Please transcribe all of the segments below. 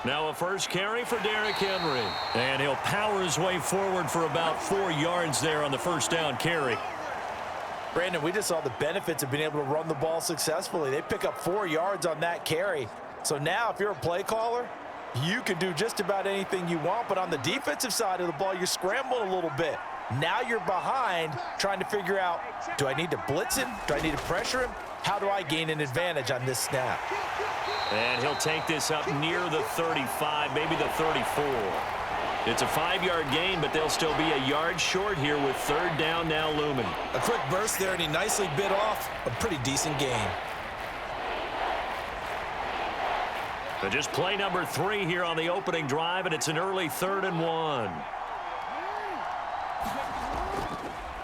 Now a first carry for Derrick Henry. And he'll power his way forward for about 4 yards there on the first down carry. Brandon, we just saw the benefits of being able to run the ball successfully. They pick up 4 yards on that carry. So now if you're a play caller, you can do just about anything you want. But on the defensive side of the ball, you're scrambling a little bit. Now you're behind trying to figure out, do I need to blitz him? Do I need to pressure him? How do I gain an advantage on this snap? And he'll take this up near the 35, maybe the 34. It's a 5-yard gain, but they'll still be a yard short here with third down now looming. A quick burst there, and he nicely bit off a pretty decent gain. But just play number 3 here on the opening drive, and it's an early 3rd and 1.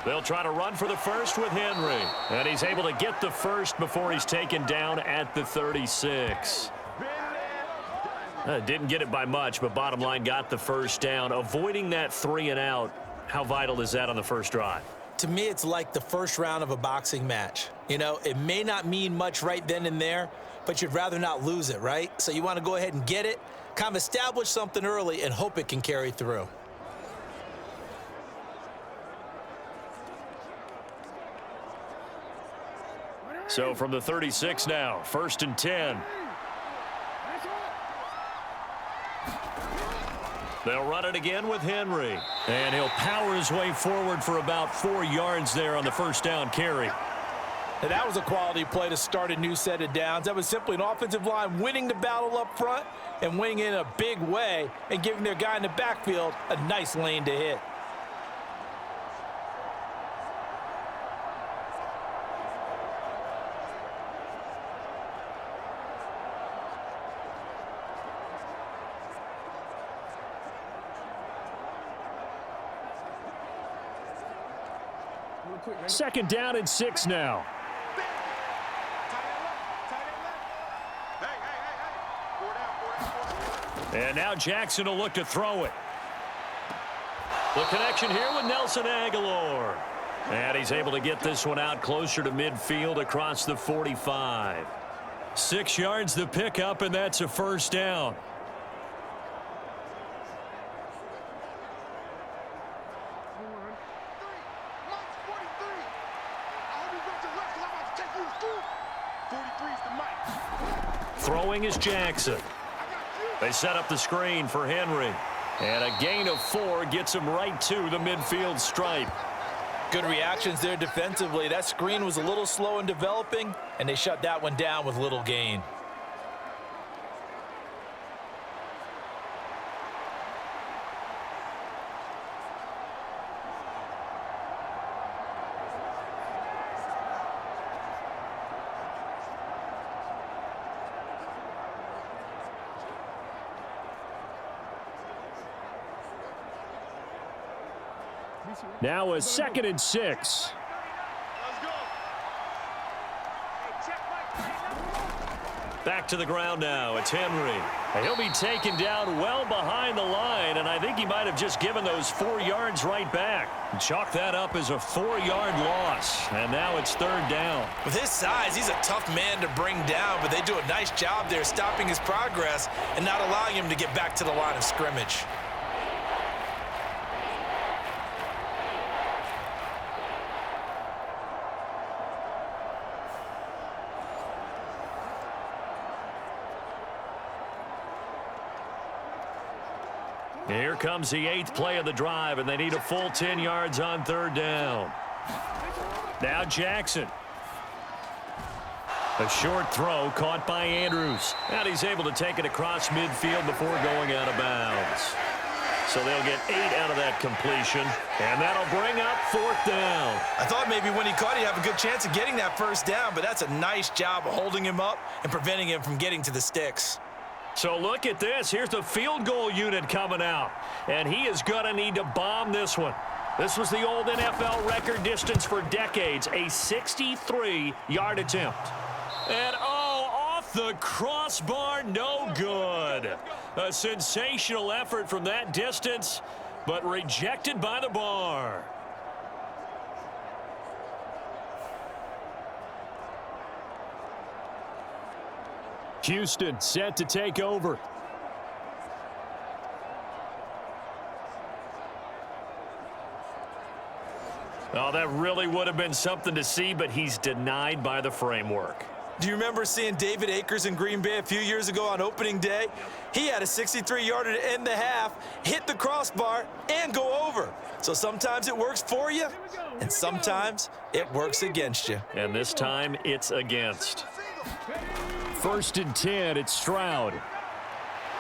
They'll try to run for the first with Henry. And he's able to get the first before he's taken down at the 36. Didn't get it by much, but bottom line got the first down. Avoiding that 3 and out, how vital is that on the first drive? To me, it's like the first round of a boxing match. You know, it may not mean much right then and there, but you'd rather not lose it, right? So you want to go ahead and get it, kind of establish something early, and hope it can carry through. So from the 36 now, 1st and 10. They'll run it again with Henry. And he'll power his way forward for about 4 yards there on the first down carry. Now that was a quality play to start a new set of downs. That was simply an offensive line winning the battle up front and winning in a big way and giving their guy in the backfield a nice lane to hit. Second down and 6 now. And now Jackson will look to throw it. The connection here with Nelson Aguilar. And he's able to get this one out closer to midfield across the 45. 6 yards the pickup, and that's a first down. Throwing is Jackson. They set up the screen for Henry. And a gain of 4 gets him right to the midfield stripe. Good reactions there defensively. That screen was a little slow in developing, and they shut that one down with little gain. Now a 2nd and 6. Back to the ground now. It's Henry. And he'll be taken down well behind the line, and I think he might have just given those 4 yards right back. Chalk that up as a 4-yard loss, and now it's 3rd down. With his size, he's a tough man to bring down, but they do a nice job there stopping his progress and not allowing him to get back to the line of scrimmage. Here comes the 8th play of the drive, and they need a full 10 yards on 3rd down. Now Jackson. A short throw caught by Andrews. And he's able to take it across midfield before going out of bounds. So they'll get 8 out of that completion, and that'll bring up 4th down. I thought maybe when he caught it, he'd have a good chance of getting that first down, but that's a nice job of holding him up and preventing him from getting to the sticks. So look at this. Here's the field goal unit coming out. And he is going to need to bomb this one. This was the old NFL record distance for decades, a 63-yard attempt. And, off the crossbar, no good. A sensational effort from that distance, but rejected by the bar. Houston set to take over. Oh, that really would have been something to see, but he's denied by the framework. Do you remember seeing David Akers in Green Bay a few years ago on opening day? He had a 63-yarder to end the half, hit the crossbar, and go over. So sometimes it works for you, and sometimes it works against you. And this time, it's against. 1st and 10, it's Stroud.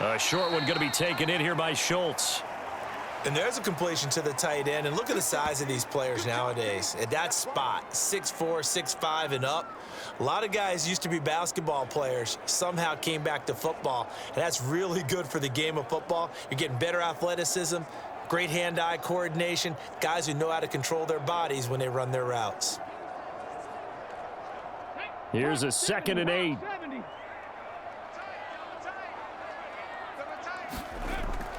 A short one going to be taken in here by Schultz. And there's a completion to the tight end. And look at the size of these players nowadays. At that spot, 6'4", 6'5", and up. A lot of guys used to be basketball players, somehow came back to football. And that's really good for the game of football. You're getting better athleticism, great hand-eye coordination, guys who know how to control their bodies when they run their routes. Here's a 2nd and 8.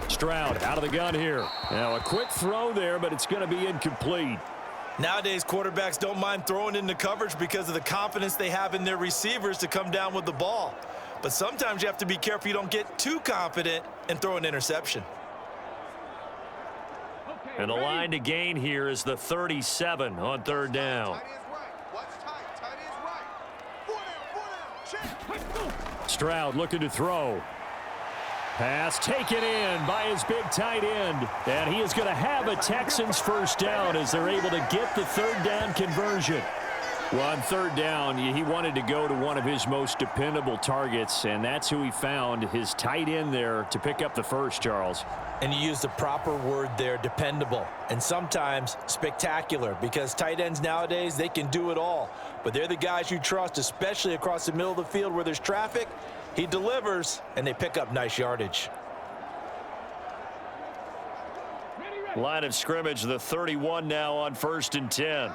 Stroud out of the gun here. Now a quick throw there, but it's going to be incomplete. Nowadays, quarterbacks don't mind throwing into coverage because of the confidence they have in their receivers to come down with the ball. But sometimes you have to be careful you don't get too confident and throw an interception. And the line to gain here is the 37 on 3rd down. Stroud looking to throw. Pass taken in by his big tight end. And he is going to have a Texans first down as they're able to get the 3rd down conversion. Well, on 3rd down, he wanted to go to one of his most dependable targets, and that's who he found, his tight end there, to pick up the first, Charles. And you used the proper word there, dependable, and sometimes spectacular, because tight ends nowadays, they can do it all. But they're the guys you trust, especially across the middle of the field where there's traffic. He delivers, and they pick up nice yardage. Line of scrimmage, the 31 now on 1st and 10.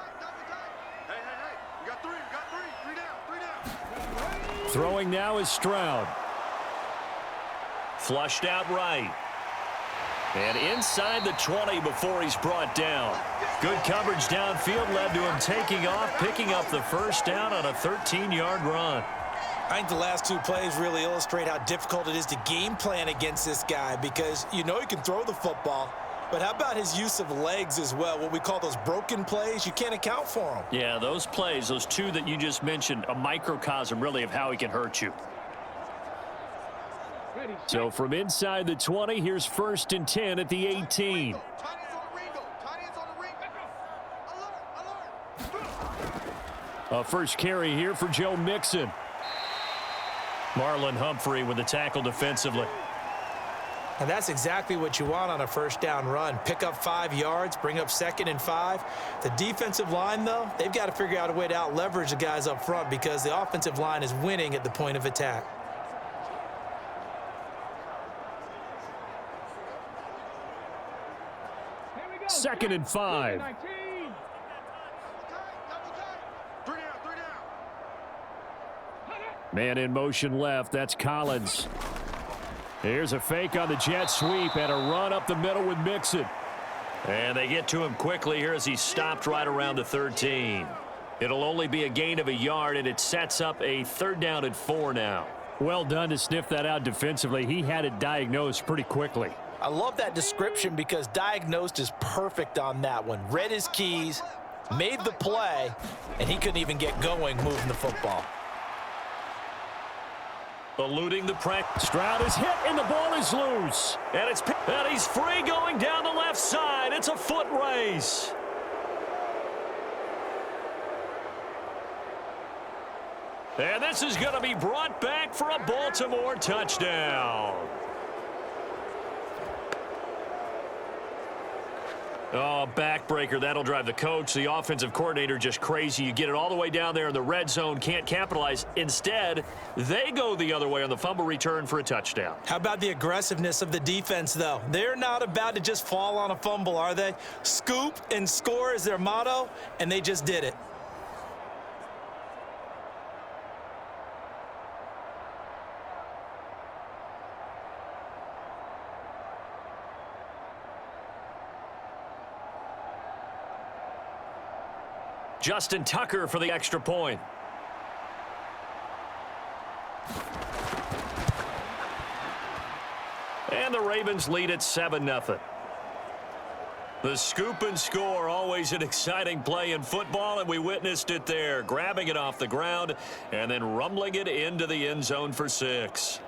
Throwing now is Stroud. Flushed out right. And inside the 20 before he's brought down. Good coverage downfield led to him taking off, picking up the first down on a 13-yard run. I think the last 2 plays really illustrate how difficult it is to game plan against this guy, because you know he can throw the football, but how about his use of legs as well? What we call those broken plays, you can't account for them. Yeah, those plays, those 2 that you just mentioned, a microcosm really of how he can hurt you. So from inside the 20, here's 1st and 10 at the 18. A first carry here for Joe Mixon. Marlon Humphrey with the tackle defensively. And that's exactly what you want on a first down run. Pick up 5 yards, bring up 2nd and 5. The defensive line, though, they've got to figure out a way to out-leverage the guys up front because the offensive line is winning at the point of attack. Second and 5. Man in motion left. That's Collins. Here's a fake on the jet sweep and a run up the middle with Mixon. And they get to him quickly here as he stopped right around the 13. It'll only be a gain of a yard, and it sets up a 3rd down and 4 now. Well done to sniff that out defensively. He had it diagnosed pretty quickly. I love that description because diagnosed is perfect on that one. Read his keys, made the play, and he couldn't even get going moving the football. Eluding the pressure. Stroud is hit, and the ball is loose. And he's free going down the left side. It's a foot race. And this is going to be brought back for a Baltimore touchdown. Oh, backbreaker. That'll drive the coach, the offensive coordinator, just crazy. You get it all the way down there in the red zone, can't capitalize. Instead, they go the other way on the fumble return for a touchdown. How about the aggressiveness of the defense, though? They're not about to just fall on a fumble, are they? Scoop and score is their motto, and they just did it. Justin Tucker for the extra point. And the Ravens lead at 7-0. The scoop and score, always an exciting play in football, and we witnessed it there, grabbing it off the ground and then rumbling it into the end zone for 6.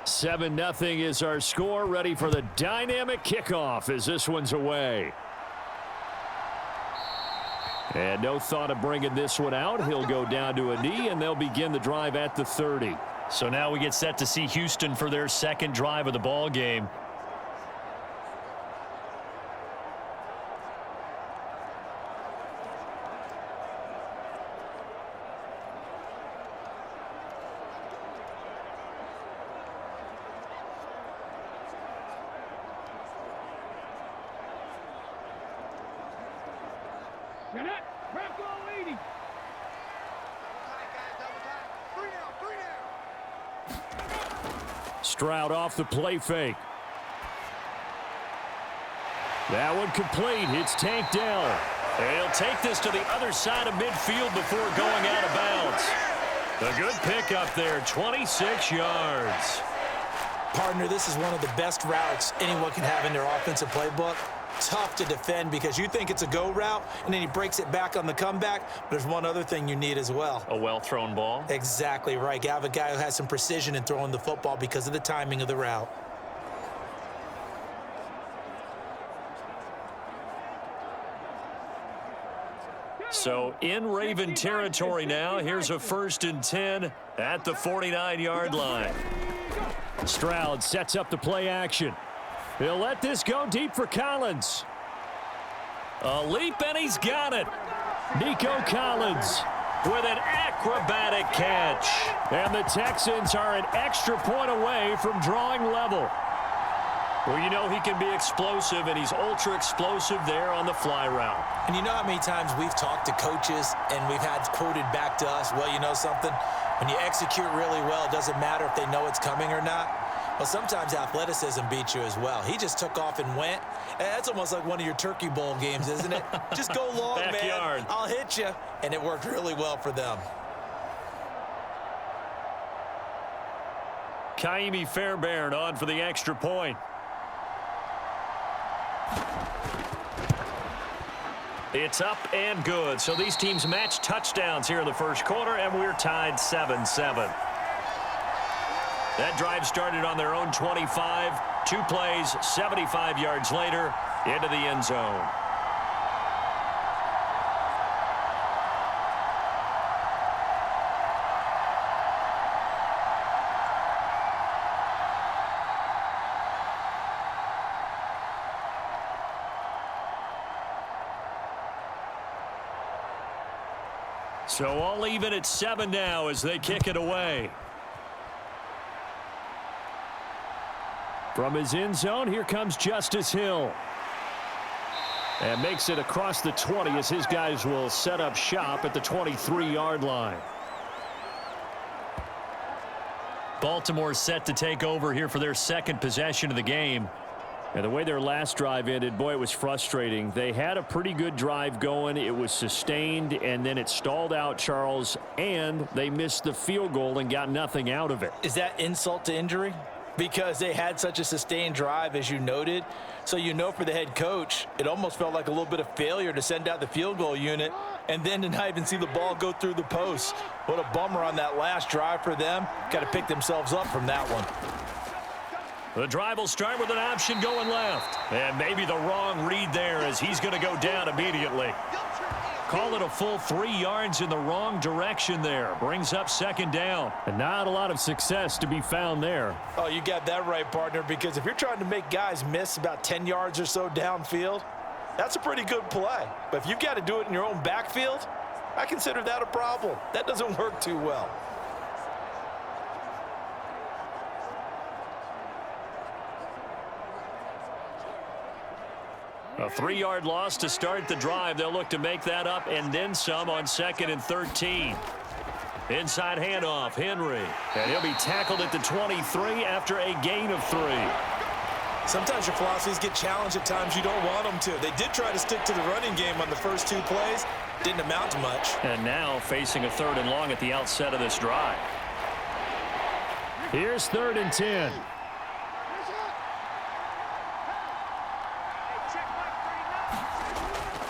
Seven nothing is our score. Ready for the dynamic kickoff as this one's away. And no thought of bringing this one out. He'll go down to a knee, and they'll begin the drive at the 30. So now we get set to see Houston for their second drive of the ball game. Stroud off the play fake. That one complete. It's tanked down. He'll take this to the other side of midfield before going out of bounds. A good pickup there, 26 yards. Partner, this is one of the best routes anyone can have in their offensive playbook. Tough to defend because you think it's a go route, and then he breaks it back on the comeback. But there's one other thing you need as well. A well-thrown ball? Exactly right. You have a guy who has some precision in throwing the football because of the timing of the route. So in Raven territory now. Here's a 1st and 10 at the 49-yard line. Stroud sets up the play action. He'll let this go deep for Collins. A leap, and he's got it. Nico Collins with an acrobatic catch. And the Texans are an extra point away from drawing level. Well, you know he can be explosive, and he's ultra explosive there on the fly route. And you know how many times we've talked to coaches and we've had quoted back to us, well, you know something? When you execute really well, it doesn't matter if they know it's coming or not. Well, sometimes athleticism beats you as well. He just took off and went. And that's almost like one of your Turkey Bowl games, isn't it? Just go long, Backyard. man. I'll hit you. And it worked really well for them. Kaimi Fairbairn on for the extra point. It's up and good. So these teams match touchdowns here in the first quarter, and we're tied 7-7. That drive started on their own 25. 2 plays, 75 yards later, into the end zone. So all even at 7 now as they kick it away. From his end zone, here comes Justice Hill. And makes it across the 20 as his guys will set up shop at the 23-yard line. Baltimore set to take over here for their second possession of the game. And the way their last drive ended, boy, it was frustrating. They had a pretty good drive going. It was sustained, and then it stalled out, Charles, and they missed the field goal and got nothing out of it. Is that insult to injury? Because they had such a sustained drive, as you noted. So you know for the head coach, it almost felt like a little bit of failure to send out the field goal unit and then to not even see the ball go through the post. What a bummer on that last drive for them. Got to pick themselves up from that one. The drive will start with an option going left. And maybe the wrong read there as he's going to go down immediately. Call it a full 3 yards in the wrong direction there. Brings up second down. And not a lot of success to be found there. Oh, you got that right, partner, because if you're trying to make guys miss about 10 yards or so downfield, that's a pretty good play. But if you've got to do it in your own backfield, I consider that a problem. That doesn't work too well. A 3-yard loss to start the drive. They'll look to make that up and then some on 2nd and 13. Inside handoff, Henry. And he'll be tackled at the 23 after a gain of 3. Sometimes your philosophies get challenged at times you don't want them to. They did try to stick to the running game on the first 2 plays. Didn't amount to much. And now facing a 3rd and long at the outset of this drive. Here's 3rd and 10.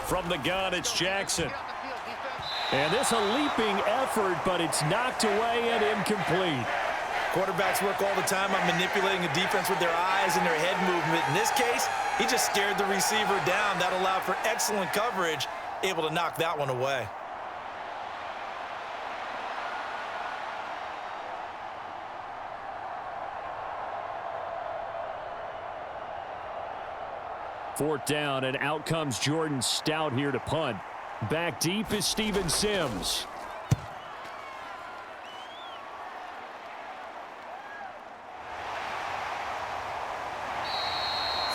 From the gun, it's Jackson. And this a leaping effort, but it's knocked away and incomplete. Quarterbacks work all the time on manipulating a defense with their eyes and their head movement. In this case, he just stared the receiver down. That allowed for excellent coverage, able to knock that one away. Fourth down, and out comes Jordan Stout here to punt. Back deep is Steven Sims.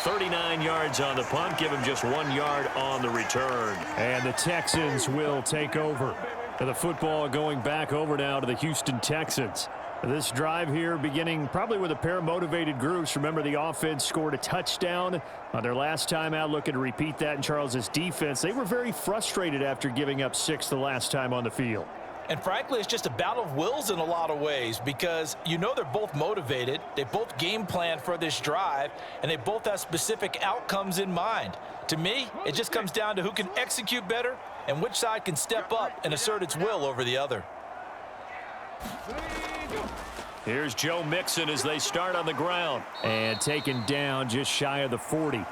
$39 yards on the punt. Give him just 1 yard on the return. And the Texans will take over. And the football going back over now to the Houston Texans. This drive here beginning probably with a pair of motivated groups. Remember, the offense scored a touchdown on their last time out. Looking to repeat that in Charles's defense. They were very frustrated after giving up 6 the last time on the field. And frankly, it's just a battle of wills in a lot of ways because you know they're both motivated. They both game planned for this drive, and they both have specific outcomes in mind. To me, it just comes down to who can execute better and which side can step up and assert its will over the other. Here's Joe Mixon as they start on the ground. And taken down just shy of the 40.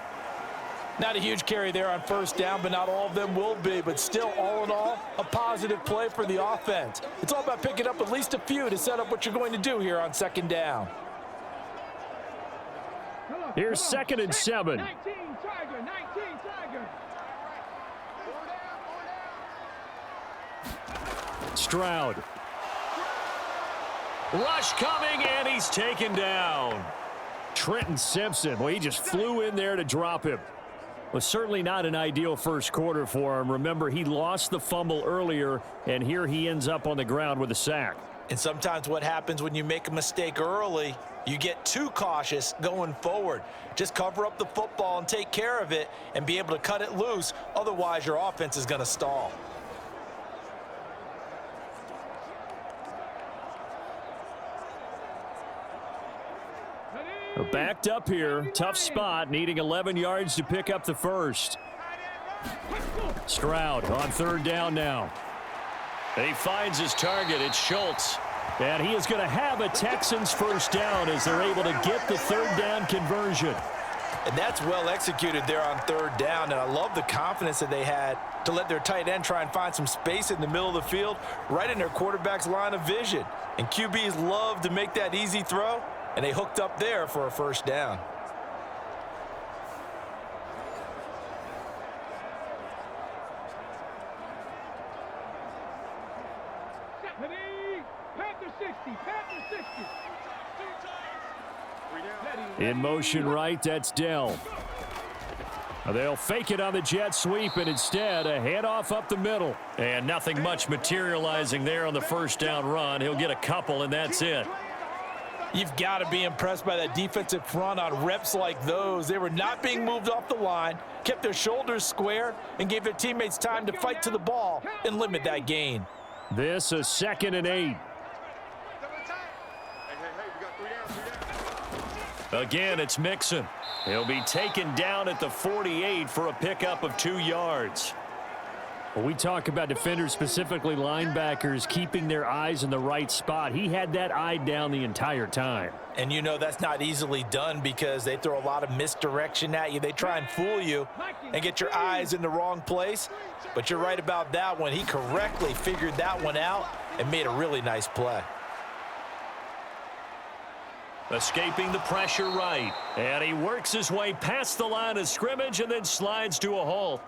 Not a huge carry there on first down, but not all of them will be. But still, all in all, a positive play for the offense. It's all about picking up at least a few to set up what you're going to do here on 2nd down. Here's 2nd and 7. 19 Tiger. Stroud. Rush coming, and he's taken down. Trenton Simpson, well, he just flew in there to drop him. Was certainly not an ideal first quarter for him. Remember, he lost the fumble earlier, and here he ends up on the ground with a sack. And sometimes what happens when you make a mistake early, you get too cautious going forward. Just cover up the football and take care of it and be able to cut it loose. Otherwise, your offense is going to stall. Backed up here, tough spot, needing 11 yards to pick up the first. Stroud on 3rd down now. And he finds his target. It's Schultz. And he is going to have a Texans first down as they're able to get the 3rd down conversion. And that's well executed there on 3rd down. And I love the confidence that they had to let their tight end try and find some space in the middle of the field, right in their quarterback's line of vision. And QBs love to make that easy throw. And they hooked up there for a first down. Panther 60. In motion right, that's Dell. They'll fake it on the jet sweep, and instead a handoff up the middle. And nothing much materializing there on the first down run. He'll get a couple, and that's it. You've got to be impressed by that defensive front on reps like those. They were not being moved off the line, kept their shoulders square, and gave their teammates time to fight to the ball and limit that gain. This a 2nd and 8. Again, it's Mixon. He'll be taken down at the 48 for a pickup of 2 yards. When we talk about defenders, specifically linebackers, keeping their eyes in the right spot, he had that eye down the entire time. And you know that's not easily done because they throw a lot of misdirection at you. They try and fool you and get your eyes in the wrong place. But you're right about that one. He correctly figured that one out and made a really nice play. Escaping the pressure right. And he works his way past the line of scrimmage and then slides to a halt.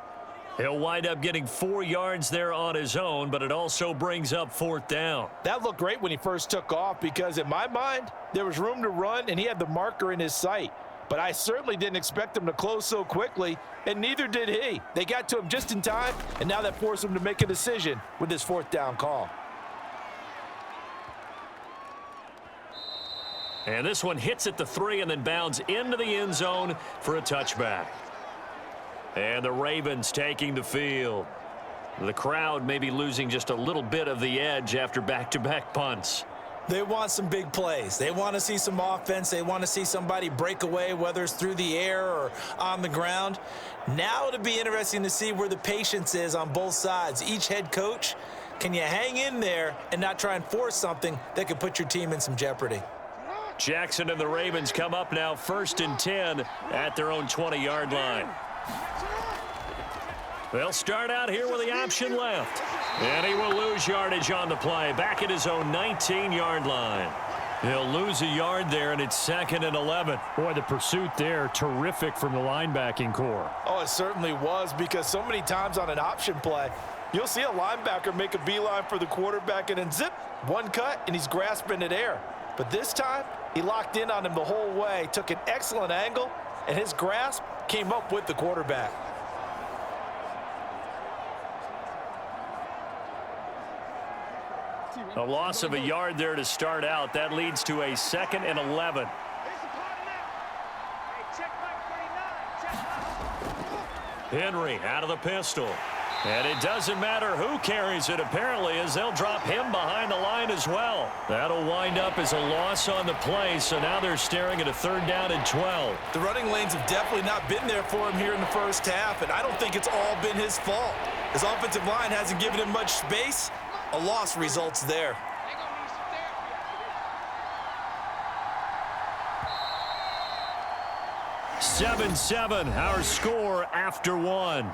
He'll wind up getting 4 yards there on his own, but it also brings up 4th down. That looked great when he first took off because in my mind, there was room to run and he had the marker in his sight. but I certainly didn't expect them to close so quickly, and neither did he. They got to him just in time, and now that forced him to make a decision with this fourth down call. And this one hits at the 3 and then bounds into the end zone for a touchback. And the Ravens taking the field. The crowd may be losing just a little bit of the edge after back-to-back punts. They want some big plays. They want to see some offense. They want to see somebody break away, whether it's through the air or on the ground. Now it'll be interesting to see where the patience is on both sides. Each head coach, can you hang in there and not try and force something that could put your team in some jeopardy? Jackson and the Ravens come up now 1st and 10 at their own 20-yard line. They'll start out here with the option left. And he will lose yardage on the play, back at his own 19-yard line. He'll lose a yard there, and it's 2nd and 11. Boy, the pursuit there, terrific from the linebacking core. Oh, it certainly was, because so many times on an option play, you'll see a linebacker make a beeline for the quarterback and then zip, one cut, and he's grasping at air. But this time, he locked in on him the whole way, took an excellent angle, and his grasp came up with the quarterback. A loss of a yard there to start out. That leads to a 2nd and 11. Henry out of the pistol. And it doesn't matter who carries it, apparently, as they'll drop him behind the line as well. That'll wind up as a loss on the play, so now they're staring at a 3rd down and 12. The running lanes have definitely not been there for him here in the first half, and I don't think it's all been his fault. His offensive line hasn't given him much space. A loss results there. 7-7, our score after 1.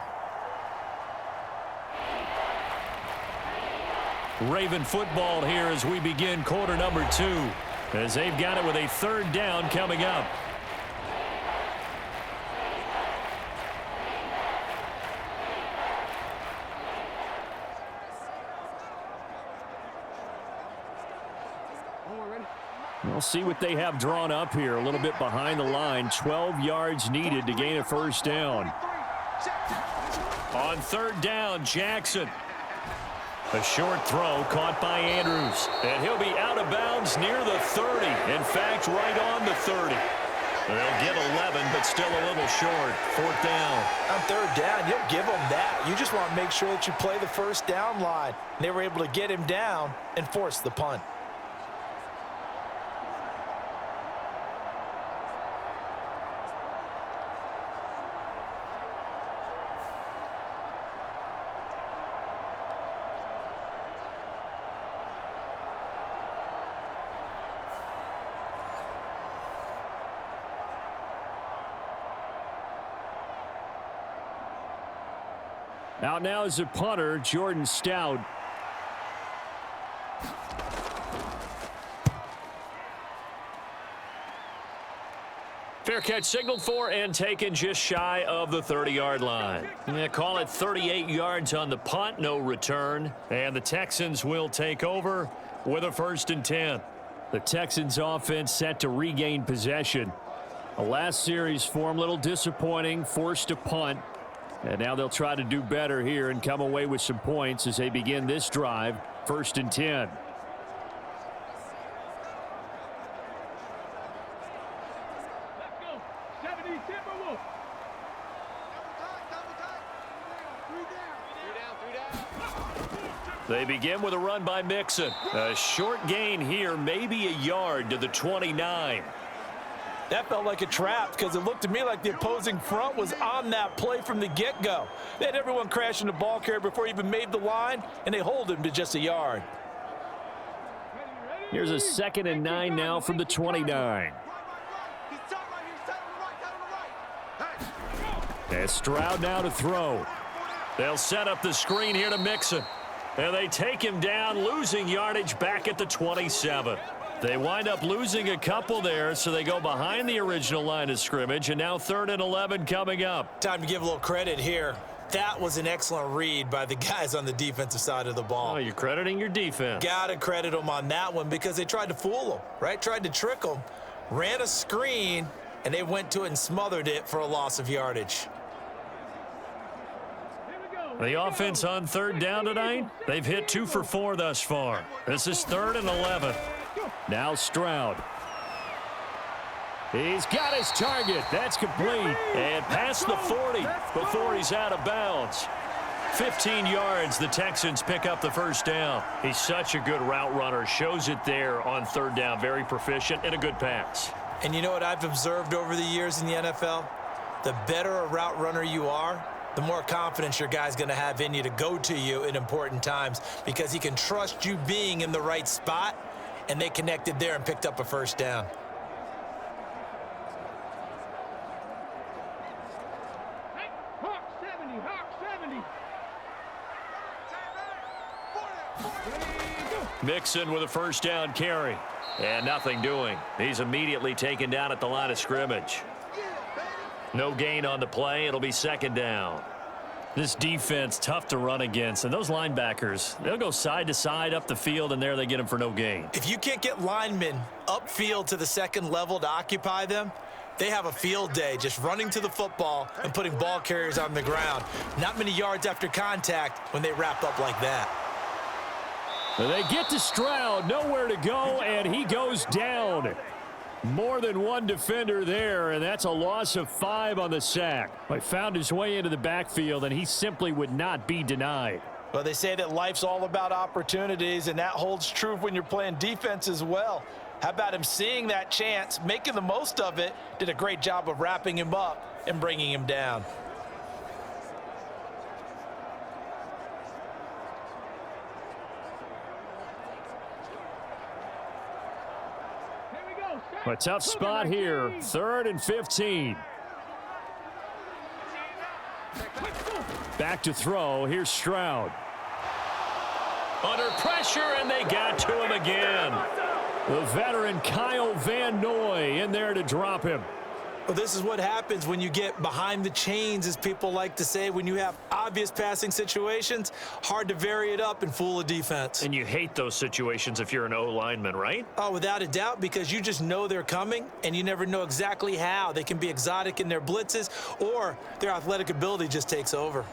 Raven football here as we begin quarter number 2, as they've got it with a 3rd down coming up. We'll see what they have drawn up here. A little bit behind the line. 12 yards needed to gain a 1st down. On 3rd down, Jackson. A short throw caught by Andrews. And he'll be out of bounds near the 30. In fact, right on the 30. They'll get 11, but still a little short. 4th down. On 3rd down, you'll give them that. You just want to make sure that you play the 1st down line. They were able to get him down and force the punt. Out now is the punter, Jordan Stout. Fair catch signaled for and taken just shy of the 30-yard line. They call it 38 yards on the punt, no return. And the Texans will take over with a 1st and 10. The Texans offense set to regain possession. The last series form a little disappointing, forced a punt. And now they'll try to do better here and come away with some points as they begin this drive. 1st and 10. They begin with a run by Mixon. A short gain here, maybe a yard to the 29. That felt like a trap because it looked to me like the opposing front was on that play from the get-go. They had everyone crashing the ball carrier before he even made the line, and they hold him to just a yard. Here's a 2nd and 9 now from the 29. And Stroud now to throw. They'll set up the screen here to Mixon. And they take him down, losing yardage back at the 27. They wind up losing a couple there, so they go behind the original line of scrimmage, and now 3rd and 11 coming up. Time to give a little credit here. That was an excellent read by the guys on the defensive side of the ball. Oh, you're crediting your defense. Got to credit them on that one because they tried to fool them, right? Tried to trick them, ran a screen, and they went to it and smothered it for a loss of yardage. The offense on third down tonight, they've hit 2 for 4 thus far. This is 3rd and 11. Now Stroud. He's got his target. That's complete. And past the 40 before he's out of bounds. 15 yards, the Texans pick up the first down. He's such a good route runner. Shows it there on third down. Very proficient and a good pass. And you know what I've observed over the years in the NFL? The better a route runner you are, the more confidence your guy's going to have in you to go to you in important times because he can trust you being in the right spot, and they connected there and picked up a first down. Hawk 70, Hawk 70. Mixon with a first down carry. And nothing doing. He's immediately taken down at the line of scrimmage. No gain on the play. It'll be second down. This defense, tough to run against. And those linebackers, they'll go side to side up the field, and there they get them for no gain. If you can't get linemen upfield to the second level to occupy them, they have a field day just running to the football and putting ball carriers on the ground. Not many yards after contact when they wrap up like that. They get to Stroud, nowhere to go, and he goes down. More than one defender there, and that's a loss of 5 on the sack. He found his way into the backfield, and he simply would not be denied. Well, they say that life's all about opportunities, and that holds true when you're playing defense as well. How about him seeing that chance, making the most of it, did a great job of wrapping him up and bringing him down. A tough spot here, 3rd and 15. Back to throw. Here's Stroud. Under pressure, and they got to him again. The veteran Kyle Van Noy in there to drop him. Well, this is what happens when you get behind the chains, as people like to say. When you have obvious passing situations, hard to vary it up and fool a defense. And you hate those situations if you're an O-lineman, right? Oh, without a doubt, because you just know they're coming, and you never know exactly how. They can be exotic in their blitzes, or their athletic ability just takes over.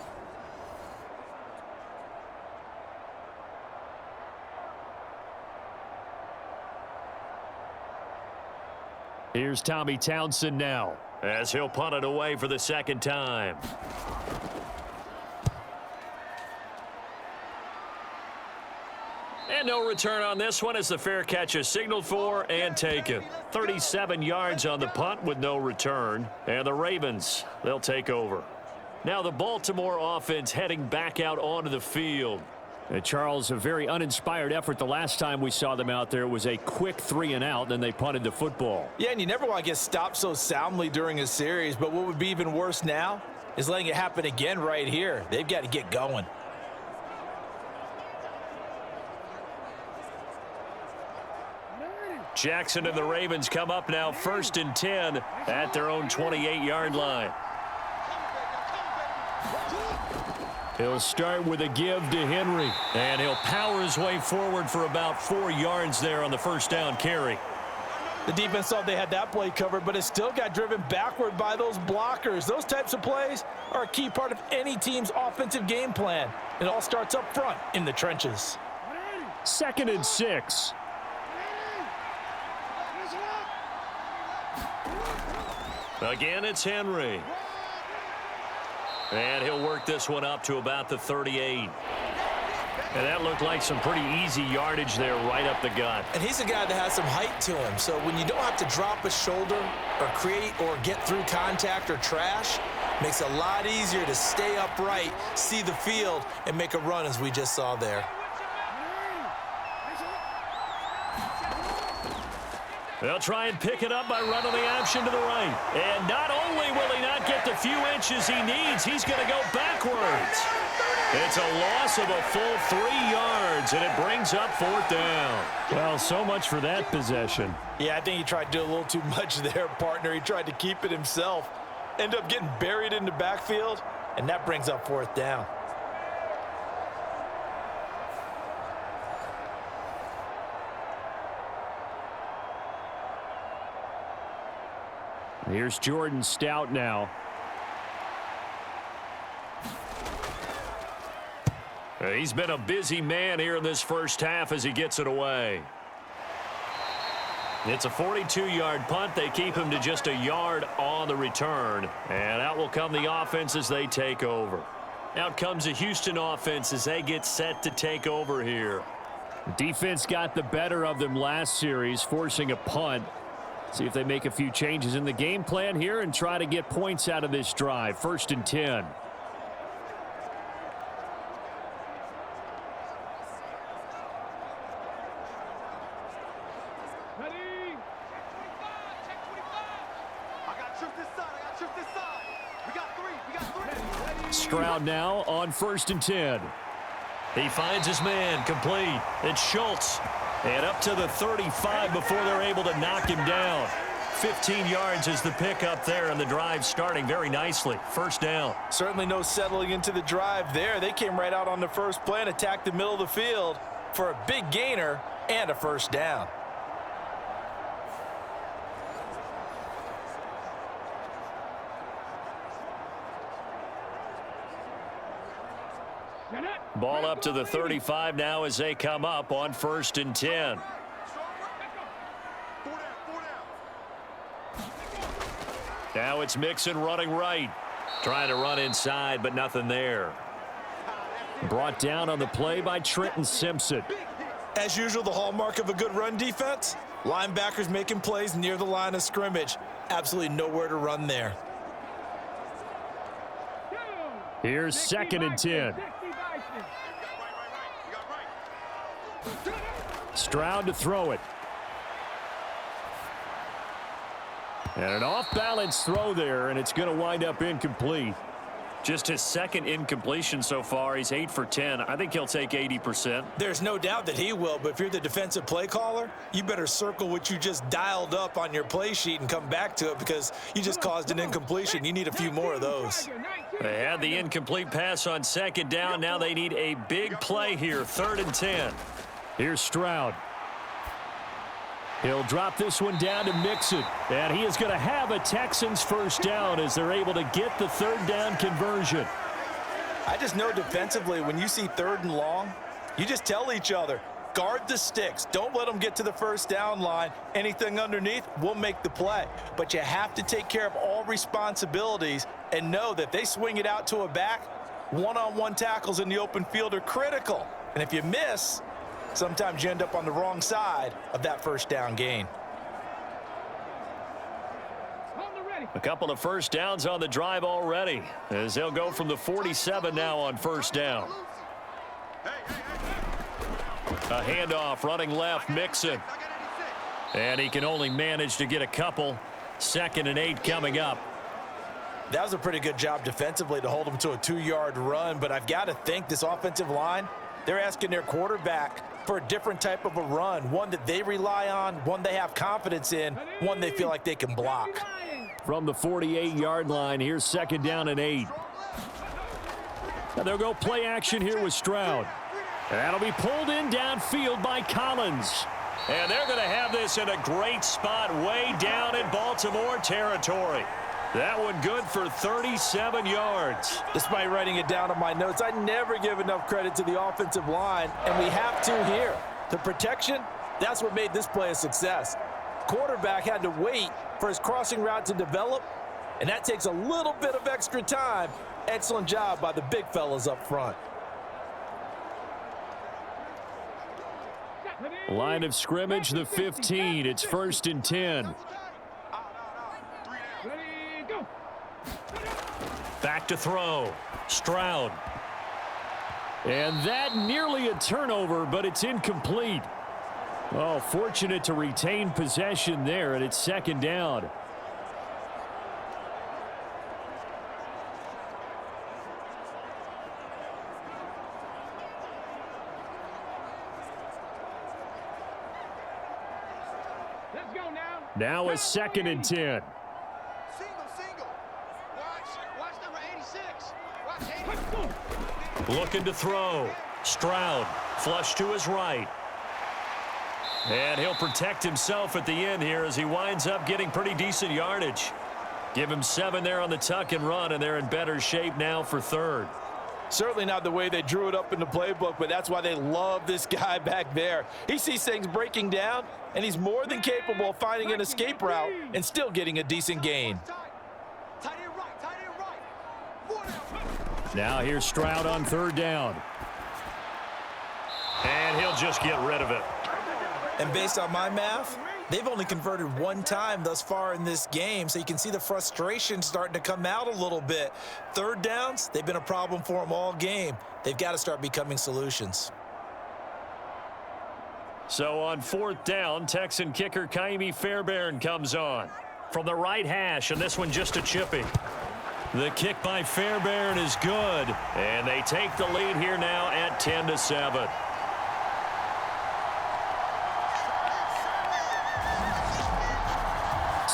Here's Tommy Townsend now, as he'll punt it away for the second time. And no return on this one as the fair catch is signaled for and taken. 37 yards on the punt with no return. And the Ravens, they'll take over. Now the Baltimore offense heading back out onto the field. Charles, a very uninspired effort. The last time we saw them out there was a quick 3 and out, then they punted the football. Yeah, and you never want to get stopped so soundly during a series, but what would be even worse now is letting it happen again right here. They've got to get going. Jackson and the Ravens come up now 1st and 10 at their own 28-yard line. He'll start with a give to Henry. And he'll power his way forward for about 4 yards there on the first down carry. The defense thought they had that play covered, but it still got driven backward by those blockers. Those types of plays are a key part of any team's offensive game plan. It all starts up front in the trenches. 2nd and 6. Again, it's Henry. And he'll work this one up to about the 38. And that looked like some pretty easy yardage there right up the gut. And he's a guy that has some height to him. So when you don't have to drop a shoulder or create or get through contact or trash, makes it a lot easier to stay upright, see the field, and make a run as we just saw there. They'll try and pick it up by running the option to the right. And not only will he not get the few inches he needs, he's going to go backwards. It's a loss of a full 3 yards, and it brings up 4th down. Well, so much for that possession. Yeah, I think he tried to do a little too much there, partner. He tried to keep it himself. Ended up getting buried in the backfield, and that brings up 4th down. Here's Jordan Stout now. He's been a busy man here in this first half as he gets it away. It's a 42-yard punt. They keep him to just a yard on the return. And out will come the offense as they take over. Out comes the Houston offense as they get set to take over here. Defense got the better of them last series, forcing a punt. See if they make a few changes in the game plan here and try to get points out of this drive. 1st and 10. Stroud now on 1st and 10. He finds his man, complete. It's Schultz. And up to the 35 before they're able to knock him down. 15 yards is the pickup there, and the drive starting very nicely. 1st down. Certainly no settling into the drive there. They came right out on the first play and attacked the middle of the field for a big gainer and a 1st down. Ball up to the 35 now as they come up on 1st and 10. Now it's Mixon running right. Trying to run inside, but nothing there. Brought down on the play by Trenton Simpson. As usual, the hallmark of a good run defense, linebackers making plays near the line of scrimmage. Absolutely nowhere to run there. Here's 2nd and 10. Stroud to throw it. And an off-balance throw there, and it's going to wind up incomplete. Just his 2nd incompletion so far. He's 8 for 10. I think he'll take 80%. There's no doubt that he will, but if you're the defensive play caller, you better circle what you just dialed up on your play sheet and come back to it because you just caused an incompletion. You need a few more of those. They had the incomplete pass on 2nd down. Now they need a big play here. 3rd and 10. Here's Stroud. He'll drop this one down to Mixon. And he is going to have a Texans 1st down as they're able to get the 3rd down conversion. I just know defensively when you see 3rd and long, you just tell each other, guard the sticks. Don't let them get to the 1st down line. Anything underneath will make the play. But you have to take care of all responsibilities and know that they swing it out to a back, one-on-one tackles in the open field are critical. And if you miss, sometimes you end up on the wrong side of that 1st down gain. A couple of 1st downs on the drive already as they'll go from the 47 now on 1st down. A handoff running left, Mixon. And he can only manage to get a couple. 2nd and 8 coming up. That was a pretty good job defensively to hold him to a 2-yard run, but I've got to think this offensive line, they're asking their quarterback for a different type of a run, one that they rely on, one they have confidence in, one they feel like they can block. From the 48-yard line, here's 2nd down and 8. And they'll go play action here with Stroud. And that'll be pulled in downfield by Collins. And they're going to have this in a great spot way down in Baltimore territory. That one good for 37 yards. Despite writing it down on my notes, I never give enough credit to the offensive line, and we have to here. The protection, that's what made this play a success. Quarterback had to wait for his crossing route to develop, and that takes a little bit of extra time. Excellent job by the big fellas up front. Line of scrimmage, the 15. It's 1st and 10. Back to throw. Stroud. And that nearly a turnover, but it's incomplete. Oh, fortunate to retain possession there, and it's 2nd down. Let's go now. Now a 2nd and 10. Single. Watch number 86. Watch 80. Looking to throw. Stroud. Flush to his right. And he'll protect himself at the end here as he winds up getting pretty decent yardage. Give him 7 there on the tuck and run, and they're in better shape now for third. Certainly not the way they drew it up in the playbook, but that's why they love this guy back there. He sees things breaking down, and he's more than capable of finding an escape route and still getting a decent gain. Now here's Stroud on third down. And he'll just get rid of it. And based on my math, they've only converted 1 time thus far in this game, so you can see the frustration starting to come out a little bit. Third downs, they've been a problem for them all game. They've got to start becoming solutions. So on 4th down, Texan kicker Kaimi Fairbairn comes on from the right hash, and this one just a chippy. The kick by Fairbairn is good, and they take the lead here now at 10-7.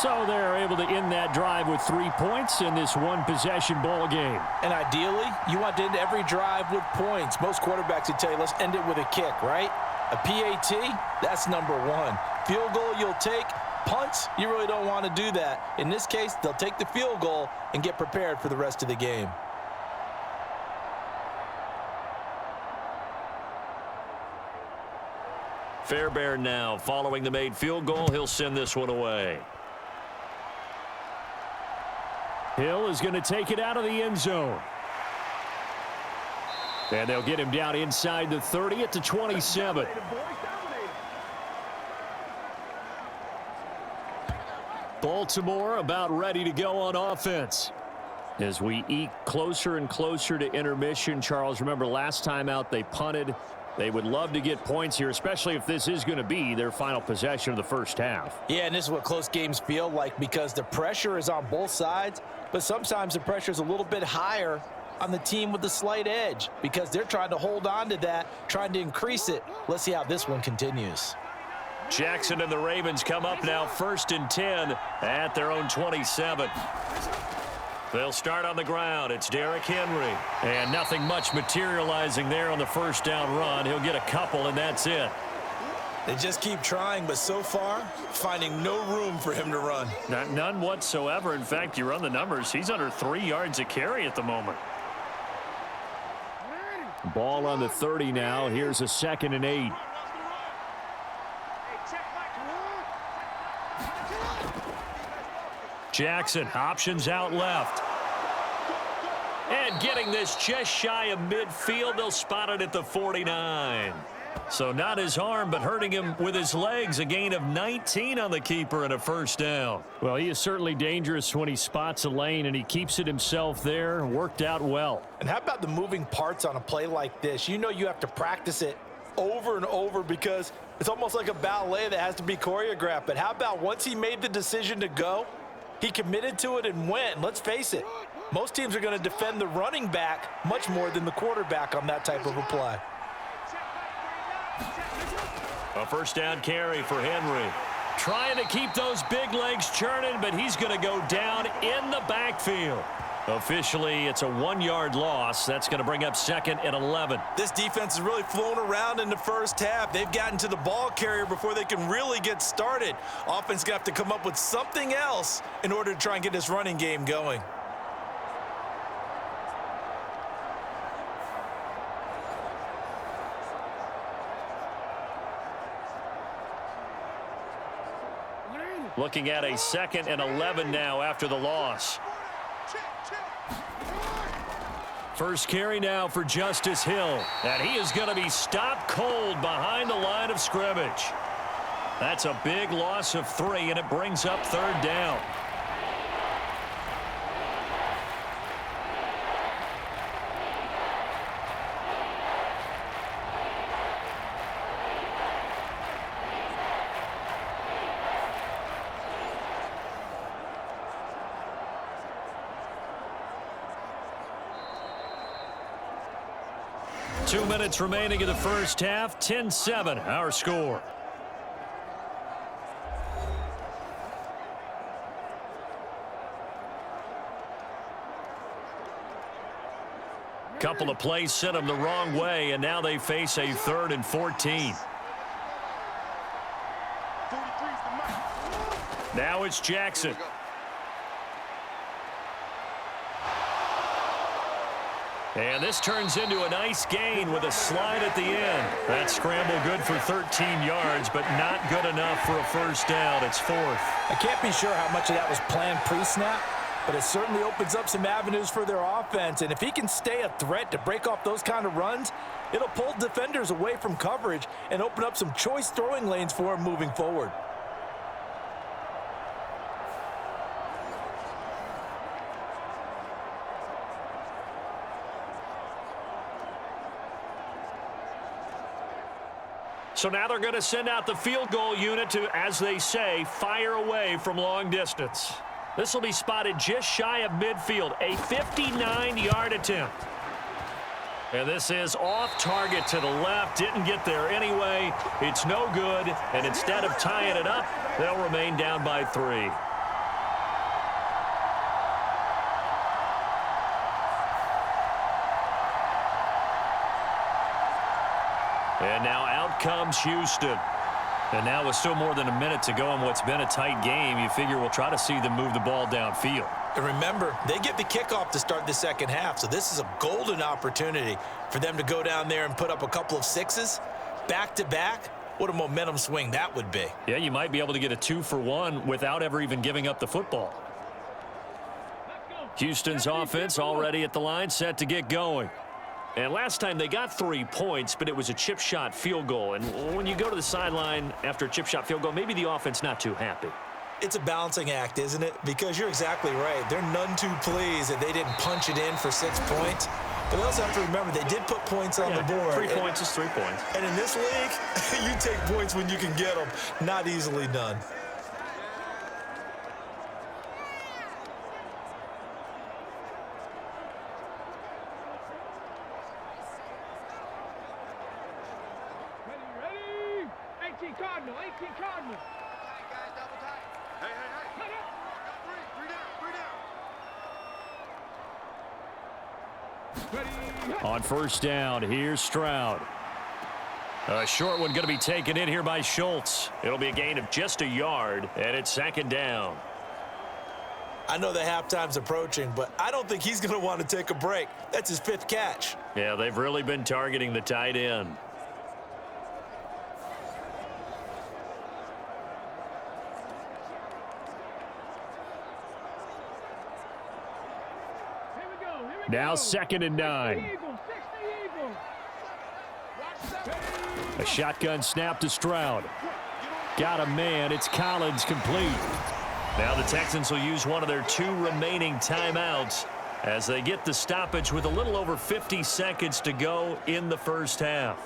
So they're able to end that drive with 3 points in this one-possession ball game. And ideally, you want to end every drive with points. Most quarterbacks would tell you, let's end it with a kick, right? A PAT, that's number 1. Field goal you'll take. Punts, you really don't want to do that. In this case, they'll take the field goal and get prepared for the rest of the game. Fairbairn now following the made field goal. He'll send this one away. Hill is going to take it out of the end zone. And they'll get him down inside the 30 at the 27. Baltimore about ready to go on offense. As we eke closer and closer to intermission, Charles, remember last time out they punted. They would love to get points here, especially if this is going to be their final possession of the first half. Yeah, and this is what close games feel like because the pressure is on both sides, but sometimes the pressure is a little bit higher on the team with the slight edge because they're trying to hold on to that, trying to increase it. Let's see how this one continues. Jackson and the Ravens come up now 1st and 10 at their own 27. They'll start on the ground. It's Derrick Henry. And nothing much materializing there on the first down run. He'll get a couple, and that's it. They just keep trying, but so far, finding no room for him to run. None whatsoever. In fact, you run the numbers. He's under 3 yards a carry at the moment. Ball on the 30 now. Here's a 2nd and 8. Jackson, options out left. And getting this just shy of midfield, they'll spot it at the 49. So not his arm, but hurting him with his legs. A gain of 19 on the keeper and a first down. Well, he is certainly dangerous when he spots a lane, and he keeps it himself there. Worked out well. And how about the moving parts on a play like this? You know you have to practice it over and over because it's almost like a ballet that has to be choreographed. But how about once he made the decision to go, he committed to it and went. And let's face it, most teams are going to defend the running back much more than the quarterback on that type of a play. A first down carry for Henry. Trying to keep those big legs churning, but he's going to go down in the backfield. Officially, it's a 1-yard loss. That's going to bring up 2nd and 11. This defense has really flown around in the first half. They've gotten to the ball carrier before they can really get started. Offense going to have to come up with something else in order to try and get this running game going. Looking at a 2nd and 11 now after the loss. First carry now for Justice Hill. And he is going to be stopped cold behind the line of scrimmage. That's a big loss of 3, and it brings up 3rd down. Two minutes remaining in the first half. 10-7, our score. Couple of plays sent them the wrong way, and now they face a 3rd and 14. Now it's Jackson. And this turns into a nice gain with a slide at the end. That scramble good for 13 yards, but not good enough for a first down. It's fourth. I can't be sure how much of that was planned pre-snap, but it certainly opens up some avenues for their offense. And if he can stay a threat to break off those kind of runs, it'll pull defenders away from coverage and open up some choice throwing lanes for him moving forward. So now they're going to send out the field goal unit to, as they say, fire away from long distance. This will be spotted just shy of midfield, a 59-yard attempt. And this is off target to the left. Didn't get there anyway. It's no good. And instead of tying it up, they'll remain down by 3. And now out comes Houston. And now with still more than a minute to go in what's been a tight game, you figure we'll try to see them move the ball downfield. And remember, they get the kickoff to start the second half, so this is a golden opportunity for them to go down there and put up a couple of sixes back-to-back. What a momentum swing that would be. Yeah, you might be able to get a 2-for-1 without ever even giving up the football. Houston's offense already at the line, set to get going. And last time they got 3 points, but it was a chip shot field goal. And when you go to the sideline after a chip shot field goal, maybe the offense not too happy. It's a balancing act, isn't it? Because you're exactly right. They're none too pleased that they didn't punch it in for 6 points. But they also have to remember they did put points on the board. 3 points is 3 points. And in this league, you take points when you can get them. Not easily done. Cardinal, 18 Cardinal. Tight, guys, double tight. Hey. Cut up. Three down. On first down, here's Stroud. A short one going to be taken in here by Schultz. It'll be a gain of just a yard, and it's second down. I know the halftime's approaching, but I don't think he's going to want to take a break. That's his 5th catch. Yeah, they've really been targeting the tight end. Now 2nd and 9. A shotgun snap to Stroud. Got a man. It's Collins, complete. Now the Texans will use one of their 2 remaining timeouts as they get the stoppage with a little over 50 seconds to go in the first half.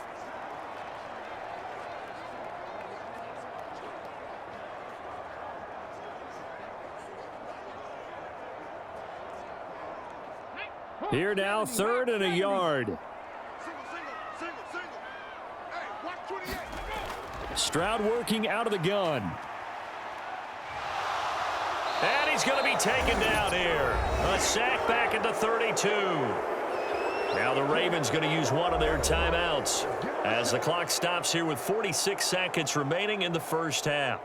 Here now, 3rd and a yard. Single. Hey, watch 28. Stroud working out of the gun. And he's going to be taken down here. A sack back at the 32. Now the Ravens going to use one of their timeouts as the clock stops here with 46 seconds remaining in the first half.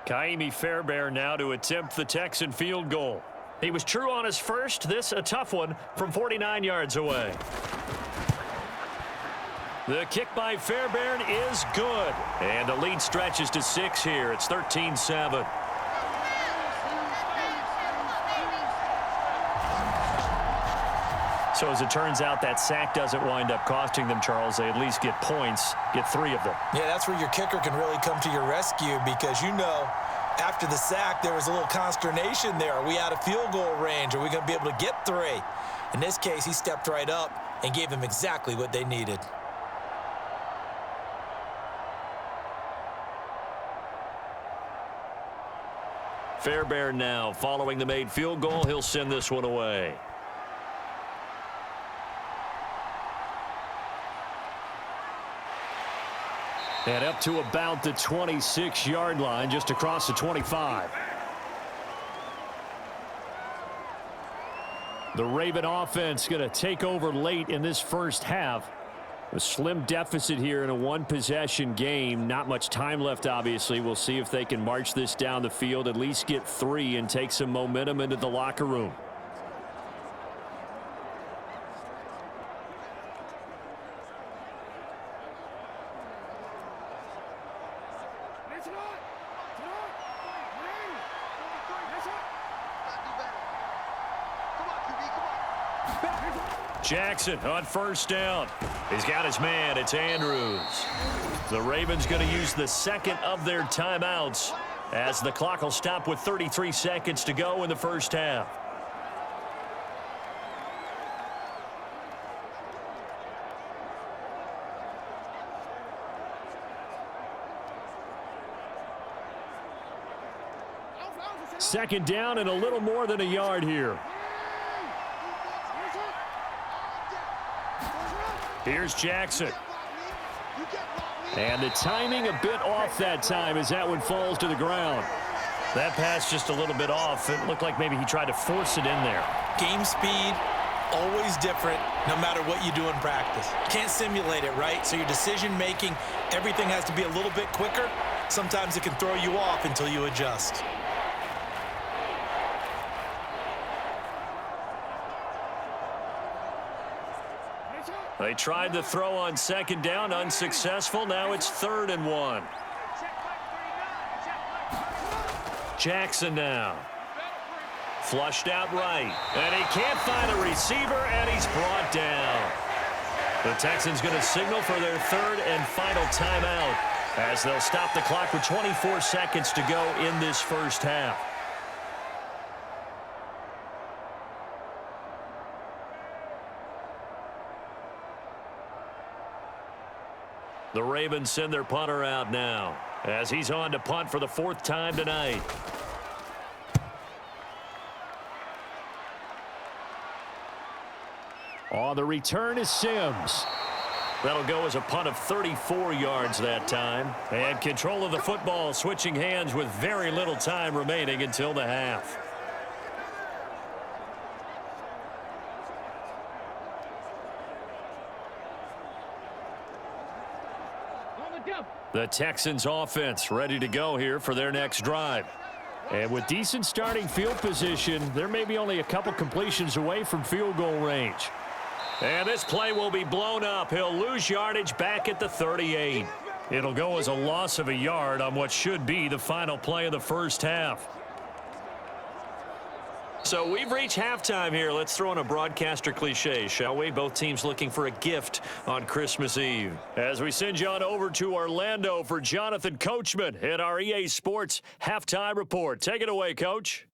Kaimi Fairbairn now to attempt the Texan field goal. He was true on his first. This a tough one from 49 yards away. The kick by Fairbairn is good. And the lead stretches to 6 here. It's 13-7. So as it turns out, that sack doesn't wind up costing them, Charles. They at least get points, get 3 of them. Yeah, that's where your kicker can really come to your rescue because, you know, after the sack, there was a little consternation there. Are we out of field goal range? Are we going to be able to get 3? In this case, he stepped right up and gave them exactly what they needed. Fairbairn now following the made field goal. He'll send this one away. And up to about the 26-yard line, just across the 25. The Raven offense going to take over late in this first half. A slim deficit here in a one-possession game. Not much time left, obviously. We'll see if they can march this down the field, at least get 3 and take some momentum into the locker room. Jackson on first down. He's got his man. It's Andrews. The Ravens going to use the second of their timeouts as the clock will stop with 33 seconds to go in the first half. Second down and a little more than a yard here. Here's Jackson. And the timing a bit off that time as that one falls to the ground. That pass just a little bit off. It looked like maybe he tried to force it in there. Game speed, always different no matter what you do in practice. Can't simulate it, right? So your decision making, everything has to be a little bit quicker. Sometimes it can throw you off until you adjust. They tried to throw on second down, unsuccessful. Now it's 3rd and 1. Jackson now. Flushed out right. And he can't find a receiver, and he's brought down. The Texans going to signal for their 3rd and final timeout as they'll stop the clock with 24 seconds to go in this first half. The Ravens send their punter out now as he's on to punt for the 4th time tonight. On the return is Sims. That'll go as a punt of 34 yards that time. And control of the football switching hands with very little time remaining until the half. The Texans offense ready to go here for their next drive. And with decent starting field position, they're maybe only a couple completions away from field goal range. And this play will be blown up. He'll lose yardage back at the 38. It'll go as a loss of a yard on what should be the final play of the first half. So we've reached halftime here. Let's throw in a broadcaster cliche, shall we? Both teams looking for a gift on Christmas Eve. As we send you on over to Orlando for Jonathan Coachman at our EA Sports Halftime Report. Take it away, Coach.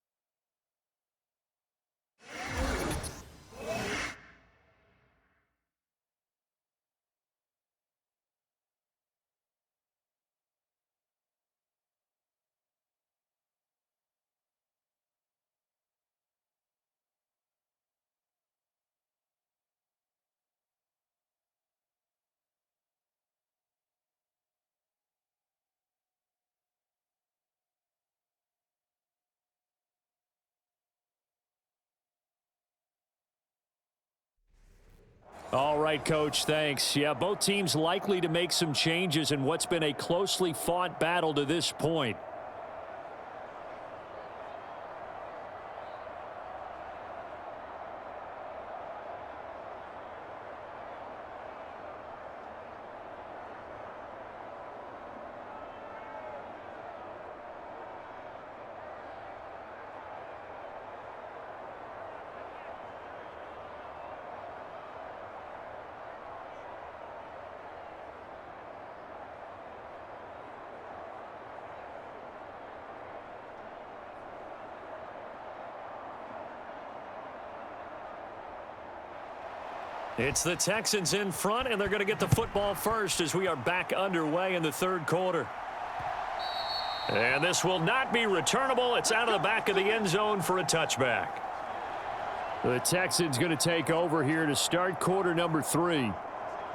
All right, Coach, thanks. Yeah, both teams likely to make some changes in what's been a closely fought battle to this point. It's the Texans in front, and they're going to get the football first as we are back underway in the 3rd quarter. And this will not be returnable. It's out of the back of the end zone for a touchback. The Texans going to take over here to start quarter number 3.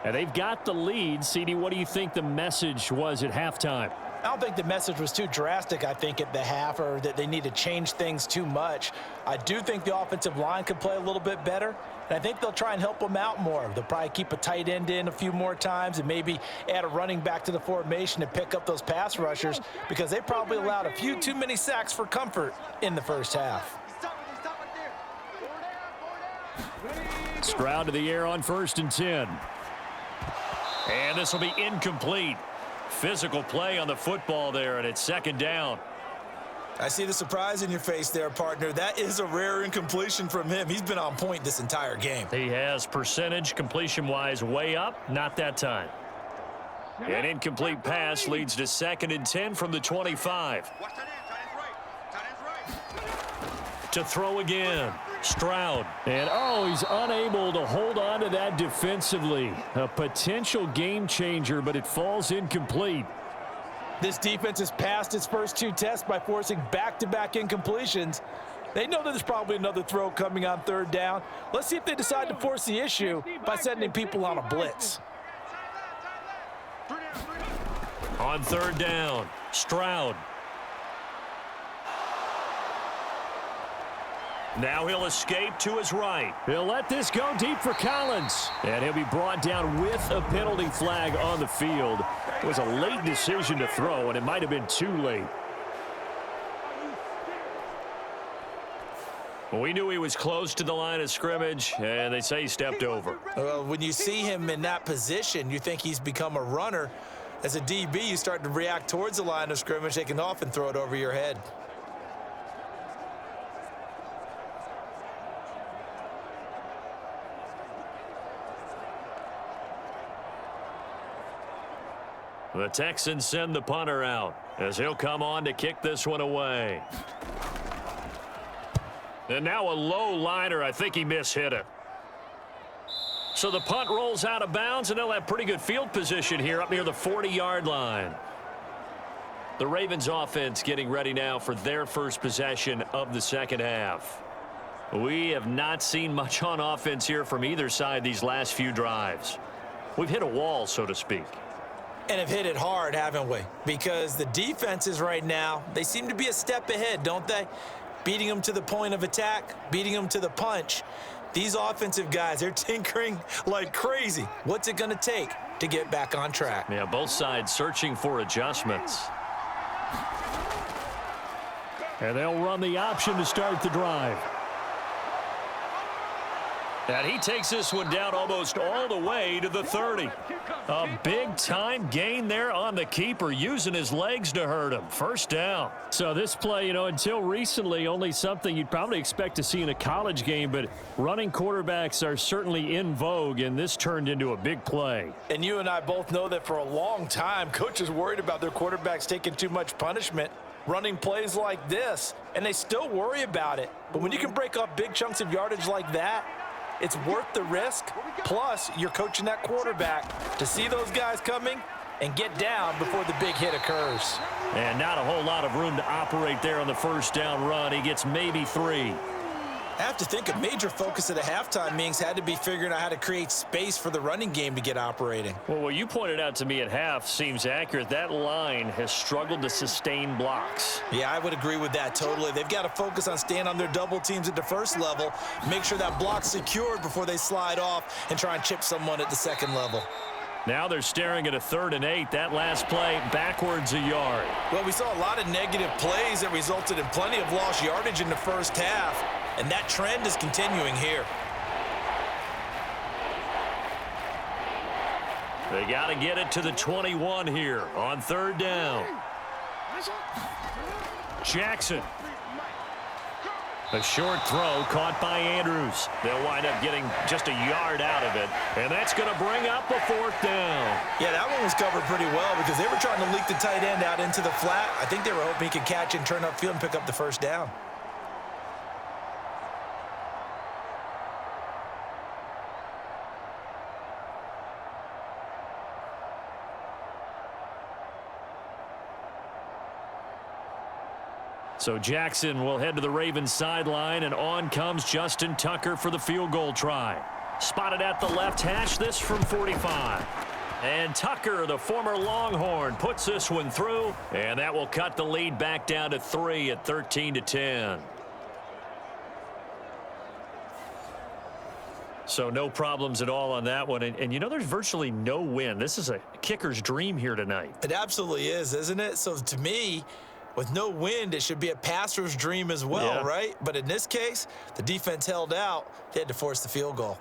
And they've got the lead. CD, what do you think the message was at halftime? I don't think the message was too drastic, I think, at the half, or that they need to change things too much. I do think the offensive line could play a little bit better. And I think they'll try and help him out more. They'll probably keep a tight end in a few more times and maybe add a running back to the formation to pick up those pass rushers because they probably allowed a few too many sacks for comfort in the first half. Stroud to the air on 1st and 10. And this will be incomplete. Physical play on the football there, and it's 2nd down. I see the surprise in your face there, partner. That is a rare incompletion from him. He's been on point this entire game. He has percentage completion-wise way up, not that time. An incomplete pass leads to 2nd and 10 from the 25. To throw again, Stroud. And, he's unable to hold on to that defensively. A potential game changer, but it falls incomplete. This defense has passed its first 2 tests by forcing back-to-back incompletions. They know that there's probably another throw coming on 3rd down. Let's see if they decide to force the issue by sending people on a blitz. On 3rd down, Stroud. Now he'll escape to his right. He'll let this go deep for Collins. And he'll be brought down with a penalty flag on the field. It was a late decision to throw, and it might have been too late. Well, we knew he was close to the line of scrimmage, and they say he stepped over. Well, when you see him in that position, you think he's become a runner. As a DB, you start to react towards the line of scrimmage. They can often throw it over your head. The Texans send the punter out as he'll come on to kick this one away. And now a low liner. I think he mishit it. So the punt rolls out of bounds, and they'll have pretty good field position here up near the 40-yard line. The Ravens offense getting ready now for their first possession of the 2nd half. We have not seen much on offense here from either side these last few drives. We've hit a wall, so to speak. And have hit it hard, haven't we? Because the defenses right now, they seem to be a step ahead, don't they? Beating them to the point of attack, beating them to the punch. These offensive guys, they're tinkering like crazy. What's it going to take to get back on track? Yeah, both sides searching for adjustments. And they'll run the option to start the drive. And he takes this one down almost all the way to the 30. A big-time gain there on the keeper, using his legs to hurt him. 1st down. So this play, until recently, only something you'd probably expect to see in a college game, but running quarterbacks are certainly in vogue, and this turned into a big play. And you and I both know that for a long time, coaches worried about their quarterbacks taking too much punishment, running plays like this, and they still worry about it. But when you can break up big chunks of yardage like that, it's worth the risk. Plus, you're coaching that quarterback to see those guys coming and get down before the big hit occurs. And not a whole lot of room to operate there on the 1st down run. He gets maybe 3. I have to think a major focus of the halftime meetings had to be figuring out how to create space for the running game to get operating. Well, what you pointed out to me at half seems accurate. That line has struggled to sustain blocks. Yeah, I would agree with that totally. They've got to focus on staying on their double teams at the 1st level, make sure that block's secured before they slide off and try and chip someone at the 2nd level. Now they're staring at a 3rd and 8. That last play backwards a yard. Well, we saw a lot of negative plays that resulted in plenty of lost yardage in the 1st half, and that trend is continuing here. They got to get it to the 21 here on 3rd down. Jackson. A short throw caught by Andrews. They'll wind up getting just a yard out of it, and that's going to bring up a 4th down. Yeah, that one was covered pretty well because they were trying to leak the tight end out into the flat. I think they were hoping he could catch and turn upfield and pick up the 1st down. So Jackson will head to the Ravens sideline, and on comes Justin Tucker for the field goal try. Spotted at the left hash, this from 45. And Tucker, the former Longhorn, puts this one through, and that will cut the lead back down to 3 at 13-10. So no problems at all on that one. And you know, there's virtually no wind. This is a kicker's dream here tonight. It absolutely is, isn't it? So to me, with no wind, it should be a passer's dream as well, right? But in this case, the defense held out. They had to force the field goal.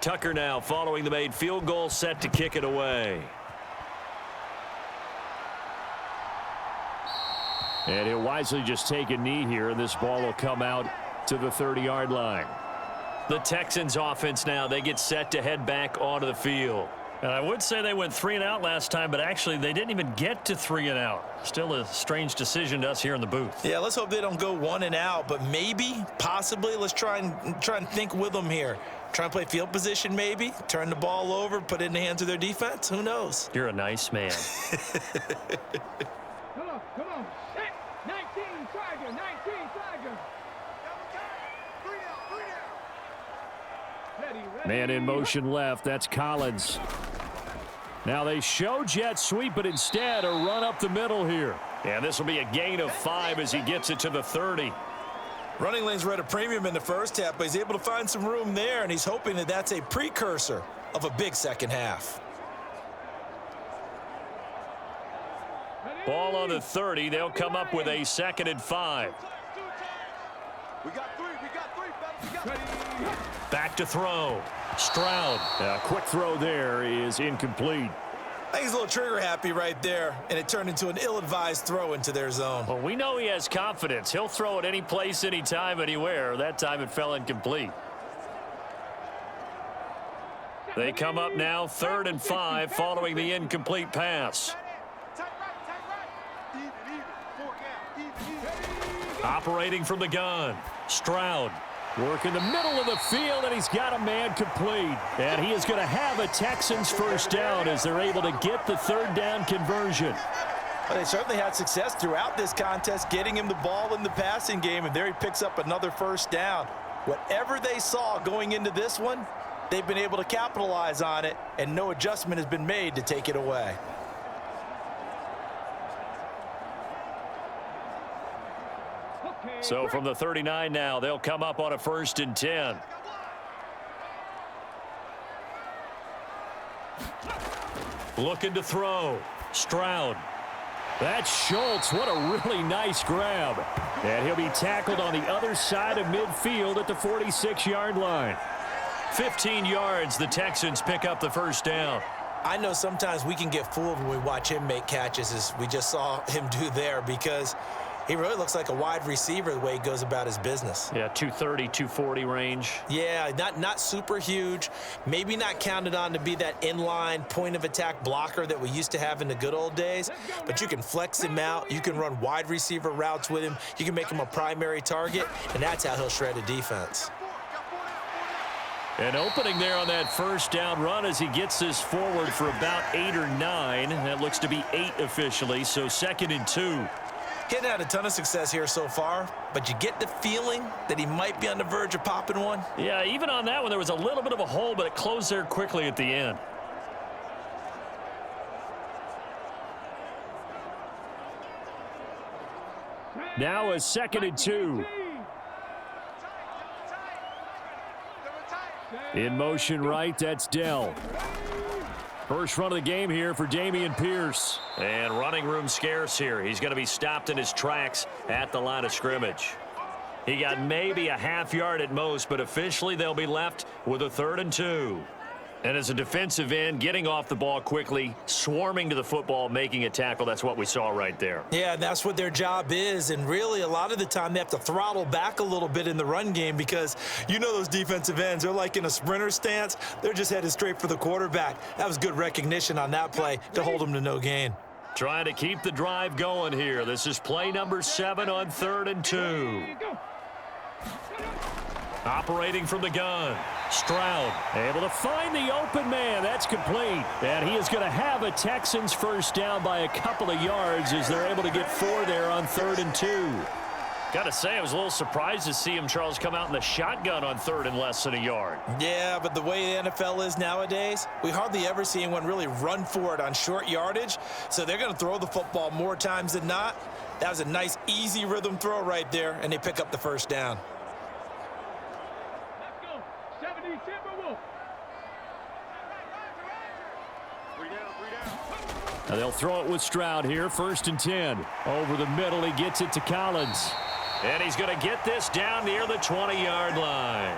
Tucker now following the made field goal, set to kick it away. And he'll wisely just take a knee here, and this ball will come out to the 30-yard line. The Texans offense now, they get set to head back onto the field. And I would say they went 3 and out last time, but actually they didn't even get to 3 and out. Still a strange decision to us here in the booth. Yeah, let's hope they don't go 1 and out, but maybe, possibly, let's try and think with them here. Try and play field position maybe, turn the ball over, put it in the hands of their defense. Who knows? You're a nice man. Come on. Set. 19, Tiger. 19, Tiger. Ready. Man in motion left. That's Collins. Now they show jet sweep, but instead a run up the middle here. And this will be a gain of 5 as he gets it to the 30. Running lanes were at a premium in the first half, but he's able to find some room there, and he's hoping that that's a precursor of a big second half. Ball on the 30. They'll come up with a 2nd and 5. We got three. Back to throw. Stroud. A quick throw there is incomplete. I think he's a little trigger happy right there, and it turned into an ill-advised throw into their zone. Well, we know he has confidence. He'll throw it any place, anytime, anywhere. That time it fell incomplete. They come up now 3rd and 5 following the incomplete pass. Operating from the gun. Stroud. Work in the middle of the field, and he's got a man complete. And he is going to have a Texans first down as they're able to get the 3rd down conversion. Well, they certainly had success throughout this contest, getting him the ball in the passing game, and there he picks up another first down. Whatever they saw going into this one, they've been able to capitalize on it, and no adjustment has been made to take it away. So from the 39 now, they'll come up on a 1st and 10. Looking to throw. Stroud. That's Schultz. What a really nice grab. And he'll be tackled on the other side of midfield at the 46-yard line. 15 yards, the Texans pick up the first down. I know sometimes we can get fooled when we watch him make catches, as we just saw him do there, because he really looks like a wide receiver the way he goes about his business. Yeah, 230, 240 range. Yeah, not super huge. Maybe not counted on to be that inline point-of-attack blocker that we used to have in the good old days. But you can flex him out. You can run wide receiver routes with him. You can make him a primary target, and that's how he'll shred a defense. An opening there on that first down run as he gets this forward for about 8 or 9. That looks to be 8 officially, so 2nd and 2. He hadn't had a ton of success here so far, but you get the feeling that he might be on the verge of popping one. Yeah, even on that one, there was a little bit of a hole, but it closed there quickly at the end. Now a 2nd and 2. In motion right, that's Dell. First run of the game here for Dameon Pierce. And running room scarce here. He's going to be stopped in his tracks at the line of scrimmage. He got maybe a half yard at most, but officially they'll be left with a 3rd and 2. And as a defensive end, getting off the ball quickly, swarming to the football, making a tackle, that's what we saw right there. Yeah, and that's what their job is. And really, a lot of the time, they have to throttle back a little bit in the run game because you know those defensive ends, they're like in a sprinter stance. They're just headed straight for the quarterback. That was good recognition on that play to hold them to no gain. Trying to keep the drive going here. This is play number 7 on 3rd and 2. Operating from the gun. Stroud able to find the open man. That's complete. And he is going to have a Texans first down by a couple of yards as they're able to get 4 there on 3rd and 2. Got to say, I was a little surprised to see him, Charles, come out in the shotgun on 3rd and less than a yard. Yeah, but the way the NFL is nowadays, we hardly ever see anyone really run for it on short yardage. So they're going to throw the football more times than not. That was a nice, easy rhythm throw right there, and they pick up the first down. Let's go. 70 Timberwolves. Three down. Now they'll throw it with Stroud here, 1st and 10. Over the middle, he gets it to Collins. And he's going to get this down near the 20-yard line.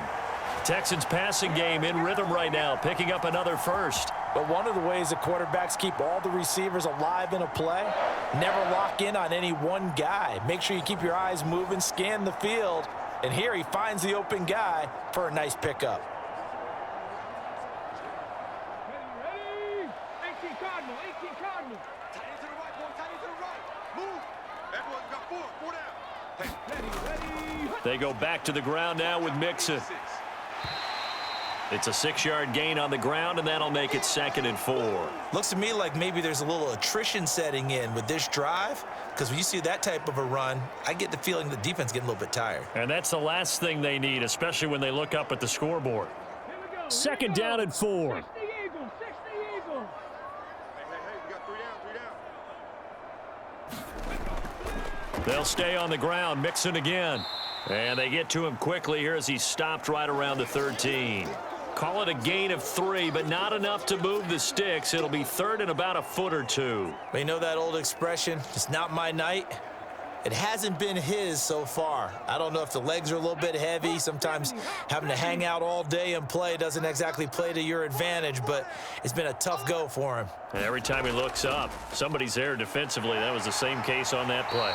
Texans passing game in rhythm right now, picking up another first. But one of the ways the quarterbacks keep all the receivers alive in a play, never lock in on any one guy. Make sure you keep your eyes moving, scan the field. And here he finds the open guy for a nice pickup. Ready. 18 Cardinal. 18 Cardinal. Tight end to the right, boy. Tight end to the right. Move. Everyone's got four down. Ready. They go back to the ground now with Mixon. It's a 6-yard gain on the ground, and that'll make it 2nd and 4. Looks to me like maybe there's a little attrition setting in with this drive, because when you see that type of a run, I get the feeling the defense getting a little bit tired. And that's the last thing they need, especially when they look up at the scoreboard. Here we go. 2nd down and 4. 60 Eagles. 60 Eagles. Hey, we got three down. They'll stay on the ground, Mixon again. And they get to him quickly here as he's stopped right around the 13. Call it a gain of 3, but not enough to move the sticks. It'll be 3rd and about a foot or 2. But you know that old expression, it's not my night? It hasn't been his so far. I don't know if the legs are a little bit heavy. Sometimes having to hang out all day and play doesn't exactly play to your advantage, but it's been a tough go for him. And every time he looks up, somebody's there defensively. That was the same case on that play.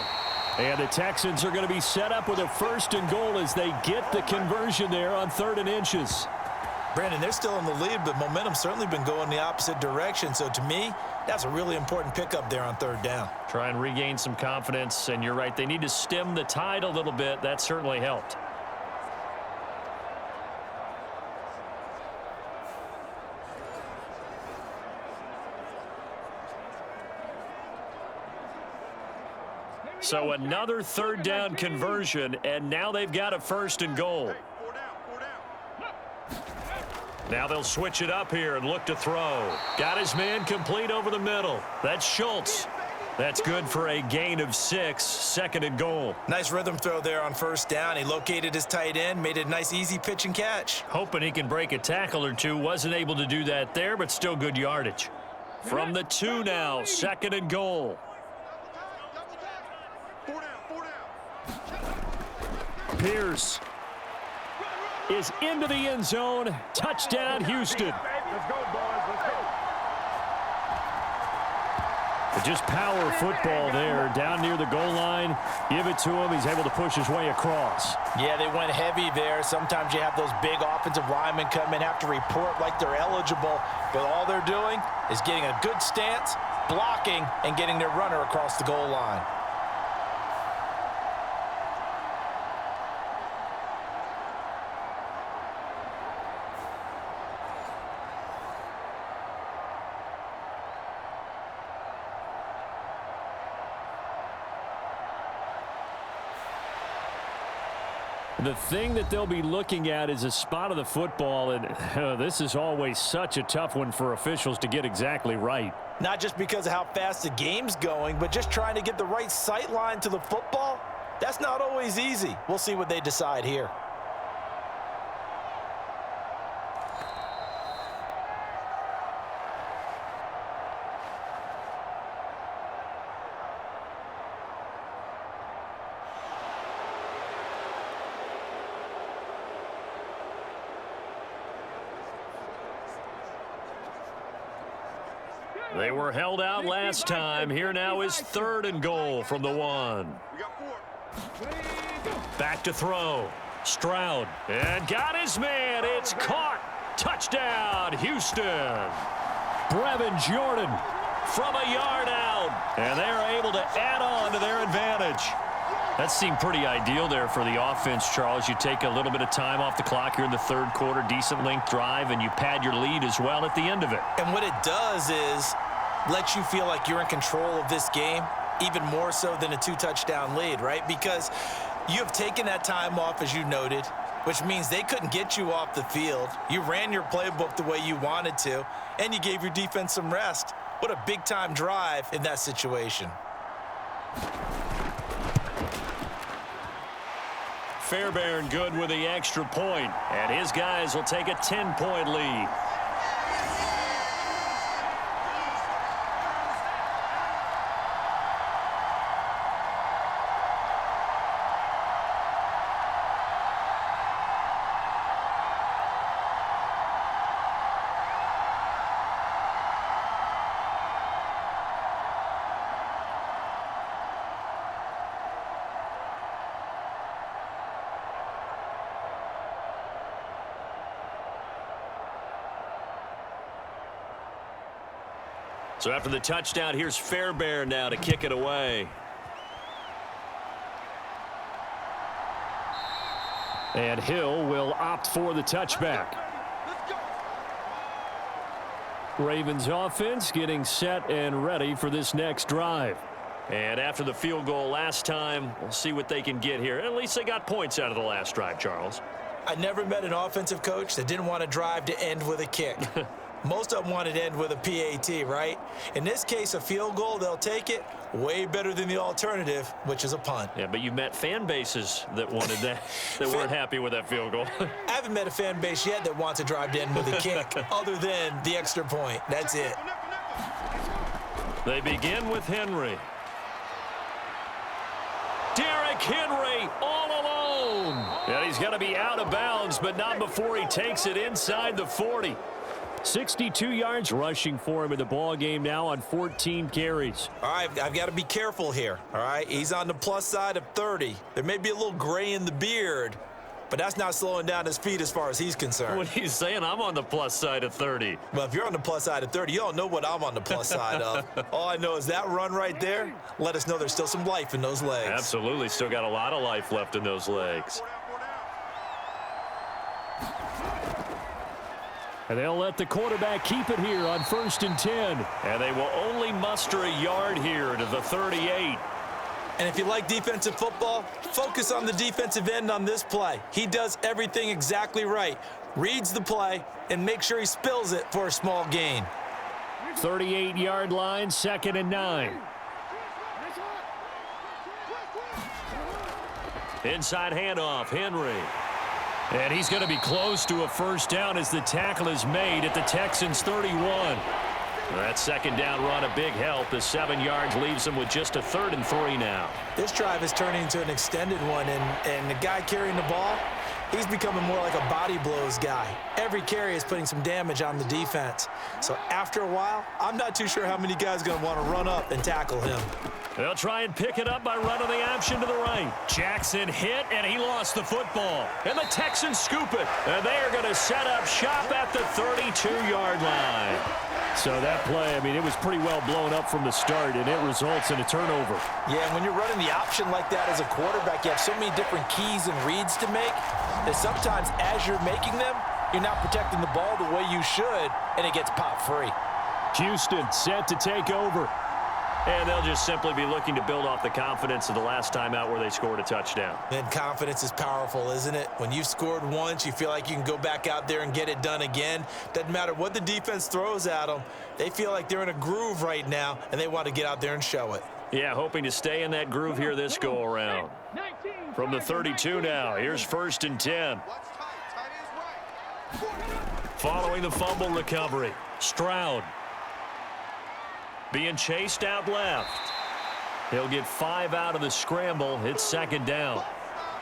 And the Texans are going to be set up with a 1st and goal as they get the conversion there on 3rd and inches. Brandon, they're still in the lead, but momentum's certainly been going the opposite direction. So to me, that's a really important pickup there on 3rd down. Try and regain some confidence, and you're right. They need to stem the tide a little bit. That certainly helped. So another 3rd down conversion, and now they've got a 1st and goal. Four down. Now they'll switch it up here and look to throw. Got his man complete over the middle. That's Schultz. That's good for a gain of 6, 2nd and goal. Nice rhythm throw there on 1st down. He located his tight end, made it a nice easy pitch and catch. Hoping he can break a tackle or two. Wasn't able to do that there, but still good yardage. From the 2 now, 2nd and goal. Four down. Pierce is into the end zone. Touchdown, Houston. Let's go, boys. Let's go. Just power football there down near the goal line. Give it to him. He's able to push his way across. Yeah, they went heavy there. Sometimes you have those big offensive linemen come in, have to report like they're eligible, but all they're doing is getting a good stance, blocking, and getting their runner across the goal line. The thing that they'll be looking at is a spot of the football, and this is always such a tough one for officials to get exactly right. Not just because of how fast the game's going, but just trying to get the right sight line to the football. That's not always easy. We'll see what they decide here. They were held out last time. Here now is 3rd and goal from the 1. We got four. Back to throw. Stroud. And got his man. It's caught. Touchdown, Houston. Brevin Jordan From a yard out. And they're able to add on to their advantage. That seemed pretty ideal there for the offense, Charles. You take a little bit of time off the clock here in the 3rd quarter, decent length drive, and you pad your lead as well at the end of it. And what it does is let you feel like you're in control of this game, even more so than a 2-touchdown lead, right? Because You have taken that time off, as you noted, which means they couldn't get you off the field. You ran your playbook the way you wanted to, and you gave your defense some rest. What a big-time drive in that situation. Fairbairn good with the extra point, and his guys will take a 10-point lead. So after the touchdown, here's Fairbairn now to kick it away. And Hill will opt for the touchback. Ravens offense getting set and ready for this next drive. And after the field goal last time, we'll see what they can get here. At least they got points out of the last drive, Charles. I never met an offensive coach that didn't want to drive to end with a kick. Most of them wanted to end with a PAT, right? In this case, a field goal, they'll take it. Way better than the alternative, which is a punt. Yeah, but you met fan bases that wanted that, that weren't happy with that field goal. I haven't met a fan base yet that wants to drive to end with a kick, other than the extra point. That's it. They begin with Henry. Derrick Henry all alone. And he's going to be out of bounds, but not before he takes it inside the 40. 62 yards rushing for him in the ball game now on 14 carries. All right, I've got to be careful here, all right? He's on the plus side of 30. There may be a little gray in the beard, but that's not slowing down his feet as far as he's concerned. What he's saying, I'm on the plus side of 30. Well, if you're on the plus side of 30, you don't know what I'm on the plus side of. All I know is that run right there let us know there's still some life in those legs. Absolutely, still got a lot of life left in those legs. And they'll let the quarterback keep it here on 1st and 10. And they will only muster a yard here to the 38. And if you like defensive football, focus on the defensive end on this play. He does everything exactly right. Reads the play and make sure he spills it for a small gain. 38-yard line, 2nd and 9. Inside handoff, Henry. And he's going to be close to a first down as the tackle is made at the Texans' 31. That second down run, a big help. The 7 yards leaves them with just a 3rd and 3 now. This drive is turning into an extended one, and the guy carrying the ball, he's becoming more like a body blows guy. Every carry is putting some damage on the defense. So after a while, I'm not too sure how many guys are going to want to run up and tackle him. They'll try and pick it up by running the option to the right. Jackson hit, and he lost the football. And the Texans scoop it. And they are going to set up shop at the 32-yard line. So that play, I mean, it was pretty well blown up from the start, and it results in a turnover. Yeah, and when you're running the option like that as a quarterback, you have so many different keys and reads to make that sometimes as you're making them, you're not protecting the ball the way you should, and it gets pop free. Houston set to take over. And they'll just simply be looking to build off the confidence of the last time out where they scored a touchdown. And confidence is powerful, isn't it? When you've scored once, you feel like you can go back out there and get it done again. Doesn't matter what the defense throws at them. They feel like they're in a groove right now, and they want to get out there and show it. Yeah, hoping to stay in that groove here this go-around. From the 32 now, here's 1st and 10. Following the fumble recovery, Stroud being chased out left. He'll get 5 out of the scramble. It's 2nd down.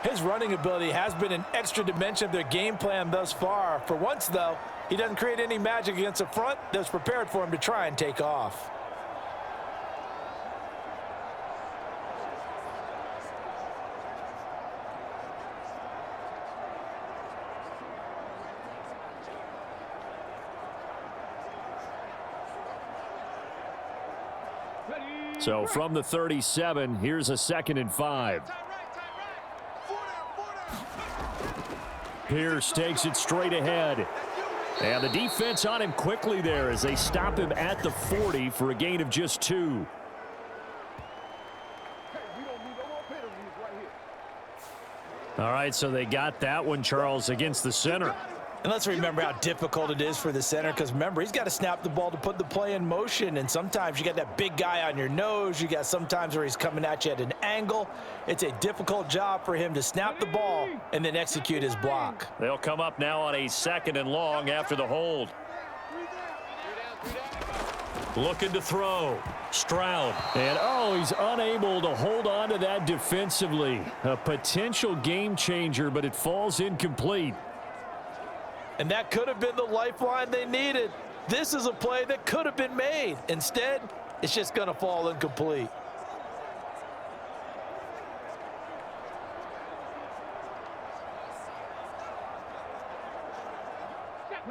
His running ability has been an extra dimension of their game plan thus far. For once, though, he doesn't create any magic against a front that's prepared for him to try and take off. So from the 37, here's a 2nd and 5. Pierce takes it straight ahead. And the defense on him quickly there as they stop him at the 40 for a gain of just 2. All right, so they got that one, Charles, against the center. And let's remember how difficult it is for the center, because remember, he's got to snap the ball to put the play in motion, and sometimes you got that big guy on your nose. You got sometimes where he's coming at you at an angle. It's a difficult job for him to snap the ball and then execute his block. They'll come up now on a 2nd and long after the hold. Looking to throw. Stroud. And, he's unable to hold on to that defensively. A potential game changer, but it falls incomplete. And that could have been the lifeline they needed. This is a play that could have been made. Instead, it's just going to fall incomplete.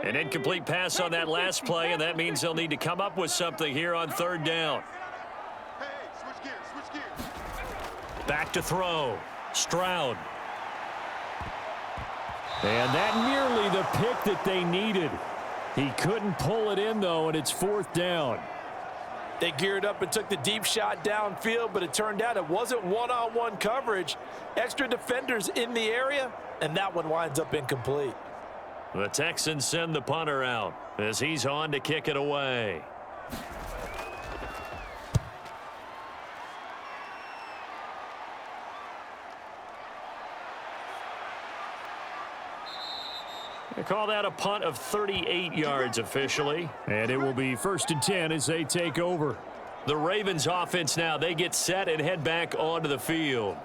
An incomplete pass on that last play, and that means they'll need to come up with something here on 3rd down. Hey, switch gears, switch gears. Back to throw. Stroud. And that nearly the pick that they needed. He couldn't pull it in, though, and it's 4th down. They geared up and took the deep shot downfield, but it turned out it wasn't one-on-one coverage. Extra defenders in the area, and that one winds up incomplete. The Texans send the punter out as he's on to kick it away. They call that a punt of 38 yards officially. And it will be 1st and 10 as they take over. The Ravens offense now, they get set and head back onto the field.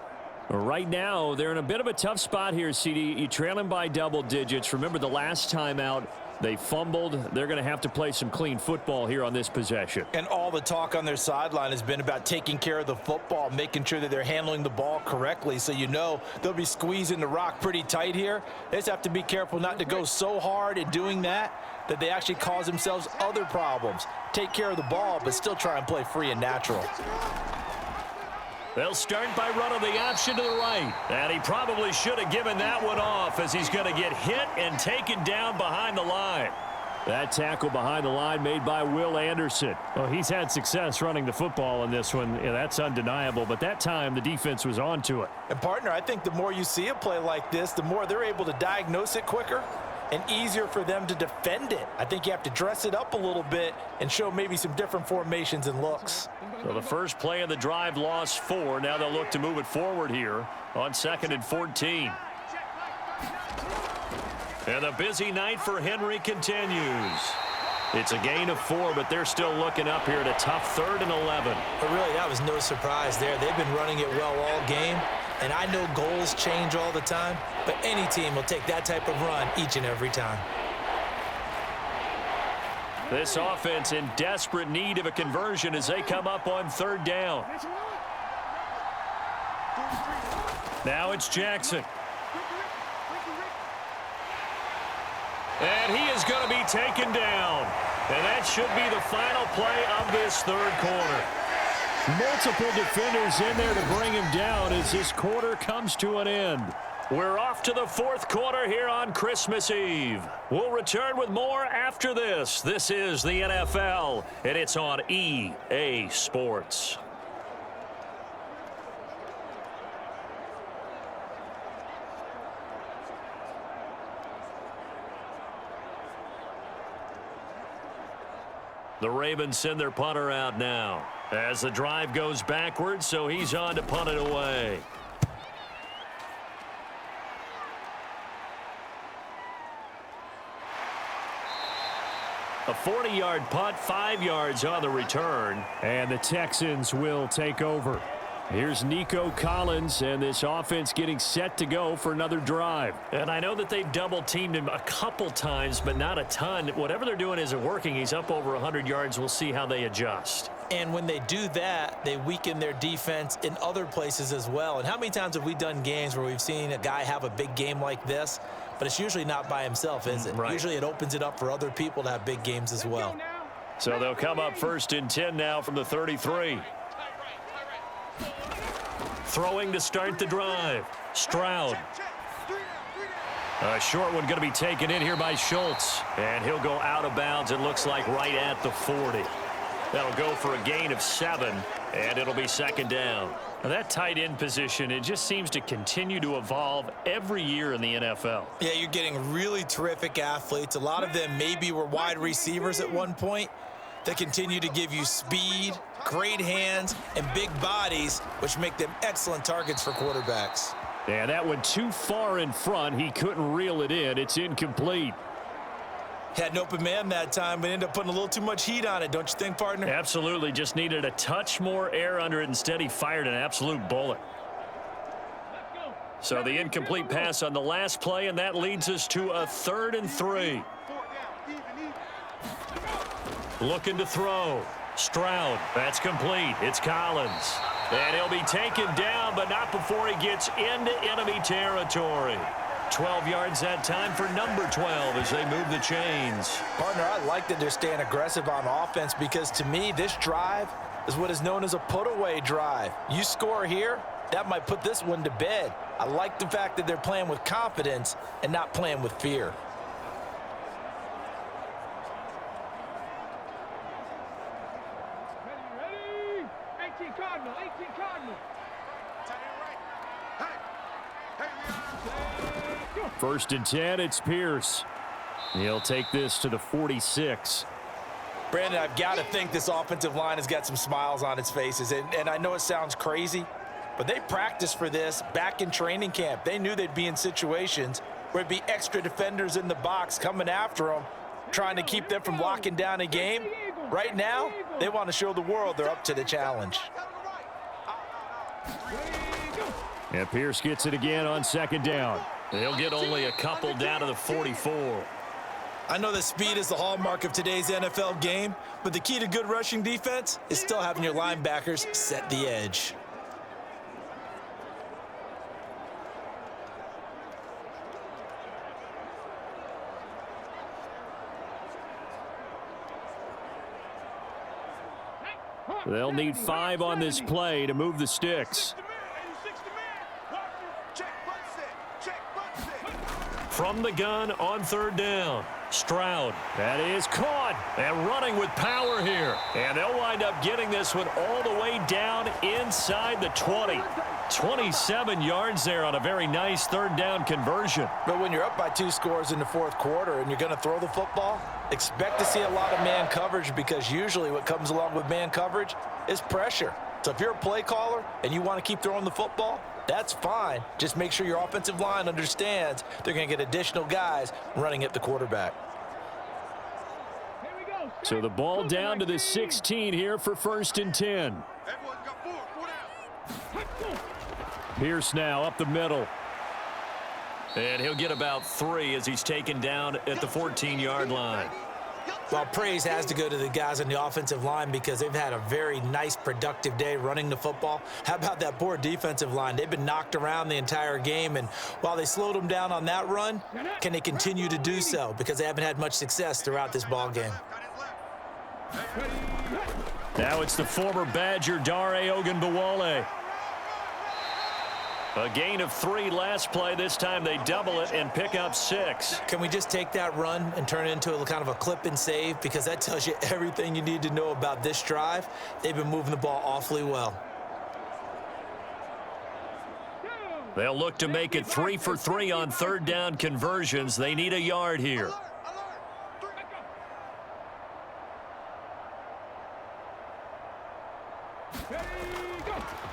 Right now, they're in a bit of a tough spot here, CD. You trail them by double digits. Remember the last time out, they fumbled. They're going to have to play some clean football here on this possession. And all the talk on their sideline has been about taking care of the football, making sure that they're handling the ball correctly. So you know they'll be squeezing the rock pretty tight here. They just have to be careful not to go so hard in doing that they actually cause themselves other problems. Take care of the ball, but still try and play free and natural. They'll start by running the option to the right. And he probably should have given that one off as he's going to get hit and taken down behind the line. That tackle behind the line made by Will Anderson. Well, he's had success running the football in this one. Yeah, that's undeniable. But that time, the defense was on to it. And, partner, I think the more you see a play like this, the more they're able to diagnose it quicker and easier for them to defend it. I think you have to dress it up a little bit and show maybe some different formations and looks. So the first play of the drive lost 4. Now they'll look to move it forward here on 2nd and 14. And the busy night for Henry continues. It's a gain of 4, but they're still looking up here at a tough 3rd and 11. But really, that was no surprise there. They've been running it well all game. And I know goals change all the time, but any team will take that type of run each and every time. This offense in desperate need of a conversion as they come up on 3rd down. Now it's Jackson. And he is going to be taken down. And that should be the final play of this 3rd quarter. Multiple defenders in there to bring him down as this quarter comes to an end. We're off to the 4th quarter here on Christmas Eve. We'll return with more after this. This is the NFL, and it's on EA Sports. The Ravens send their punter out now as the drive goes backwards, so he's on to punt it away. A 40-yard punt, 5 yards on the return, and the Texans will take over. Here's Nico Collins, and this offense getting set to go for another drive. And I know that they've double-teamed him a couple times, but not a ton. Whatever they're doing isn't working. He's up over 100 yards. We'll see how they adjust. And when they do that, they weaken their defense in other places as well. And how many times have we done games where we've seen a guy have a big game like this, but it's usually not by himself, is it? Right. Usually it opens it up for other people to have big games as well. So they'll come up 1st and 10 now from the 33. Throwing to start the drive. Stroud. A short one going to be taken in here by Schultz. And he'll go out of bounds, it looks like, right at the 40. That'll go for a gain of 7, and it'll be 2nd down. Now, that tight end position, it just seems to continue to evolve every year in the NFL. Yeah, you're getting really terrific athletes. A lot of them maybe were wide receivers at one point that continue to give you speed, great hands, and big bodies, which make them excellent targets for quarterbacks. Yeah, that went too far in front. He couldn't reel it in. It's incomplete. Had an open man that time, but ended up putting a little too much heat on it, don't you think, partner? Absolutely. Just needed a touch more air under it. Instead, he fired an absolute bullet. So the incomplete pass on the last play, and that leads us to a 3rd and 3. Looking to throw. Stroud. That's complete. It's Collins. And he'll be taken down, but not before he gets into enemy territory. 12 yards that time for number 12 as they move the chains. Partner, I like that they're staying aggressive on offense because, to me, this drive is what is known as a put-away drive. You score here, that might put this one to bed. I like the fact that they're playing with confidence and not playing with fear. Ready? 18 Cardinal, 18 Cardinal. First and 10, it's Pierce. He'll take this to the 46. Brandon, I've got to think this offensive line has got some smiles on its faces. And I know it sounds crazy, but they practiced for this back in training camp. They knew they'd be in situations where it'd be extra defenders in the box coming after them, trying to keep them from locking down a game. Right now, they want to show the world they're up to the challenge. And Pierce gets it again on 2nd down. They'll get only a couple down to the 44. I know that speed is the hallmark of today's NFL game, but the key to good rushing defense is still having your linebackers set the edge. They'll need 5 on this play to move the sticks. From the gun on 3rd down. Stroud. That is caught. And running with power here. And they'll wind up getting this one all the way down inside the 20. 27 yards there on a very nice 3rd down conversion. But when you're up by 2 scores in the 4th quarter and you're going to throw the football, expect to see a lot of man coverage, because usually what comes along with man coverage is pressure. So if you're a play caller and you want to keep throwing the football, that's fine. Just make sure your offensive line understands they're going to get additional guys running at the quarterback. So the ball down to the 16 here for 1st and 10. Pierce now up the middle. And he'll get about 3 as he's taken down at the 14-yard line. Well, praise has to go to the guys on the offensive line because they've had a very nice, productive day running the football. How about that poor defensive line? They've been knocked around the entire game, and while they slowed them down on that run, can they continue to do so? Because they haven't had much success throughout this ball game. Now it's the former Badger Dare Ogunbowale. A gain of 3 last play. This time they double it and pick up 6. Can we just take that run and turn it into a kind of a clip and save? Because that tells you everything you need to know about this drive. They've been moving the ball awfully well. They'll look to make it 3 for 3 on 3rd down conversions. They need a yard here.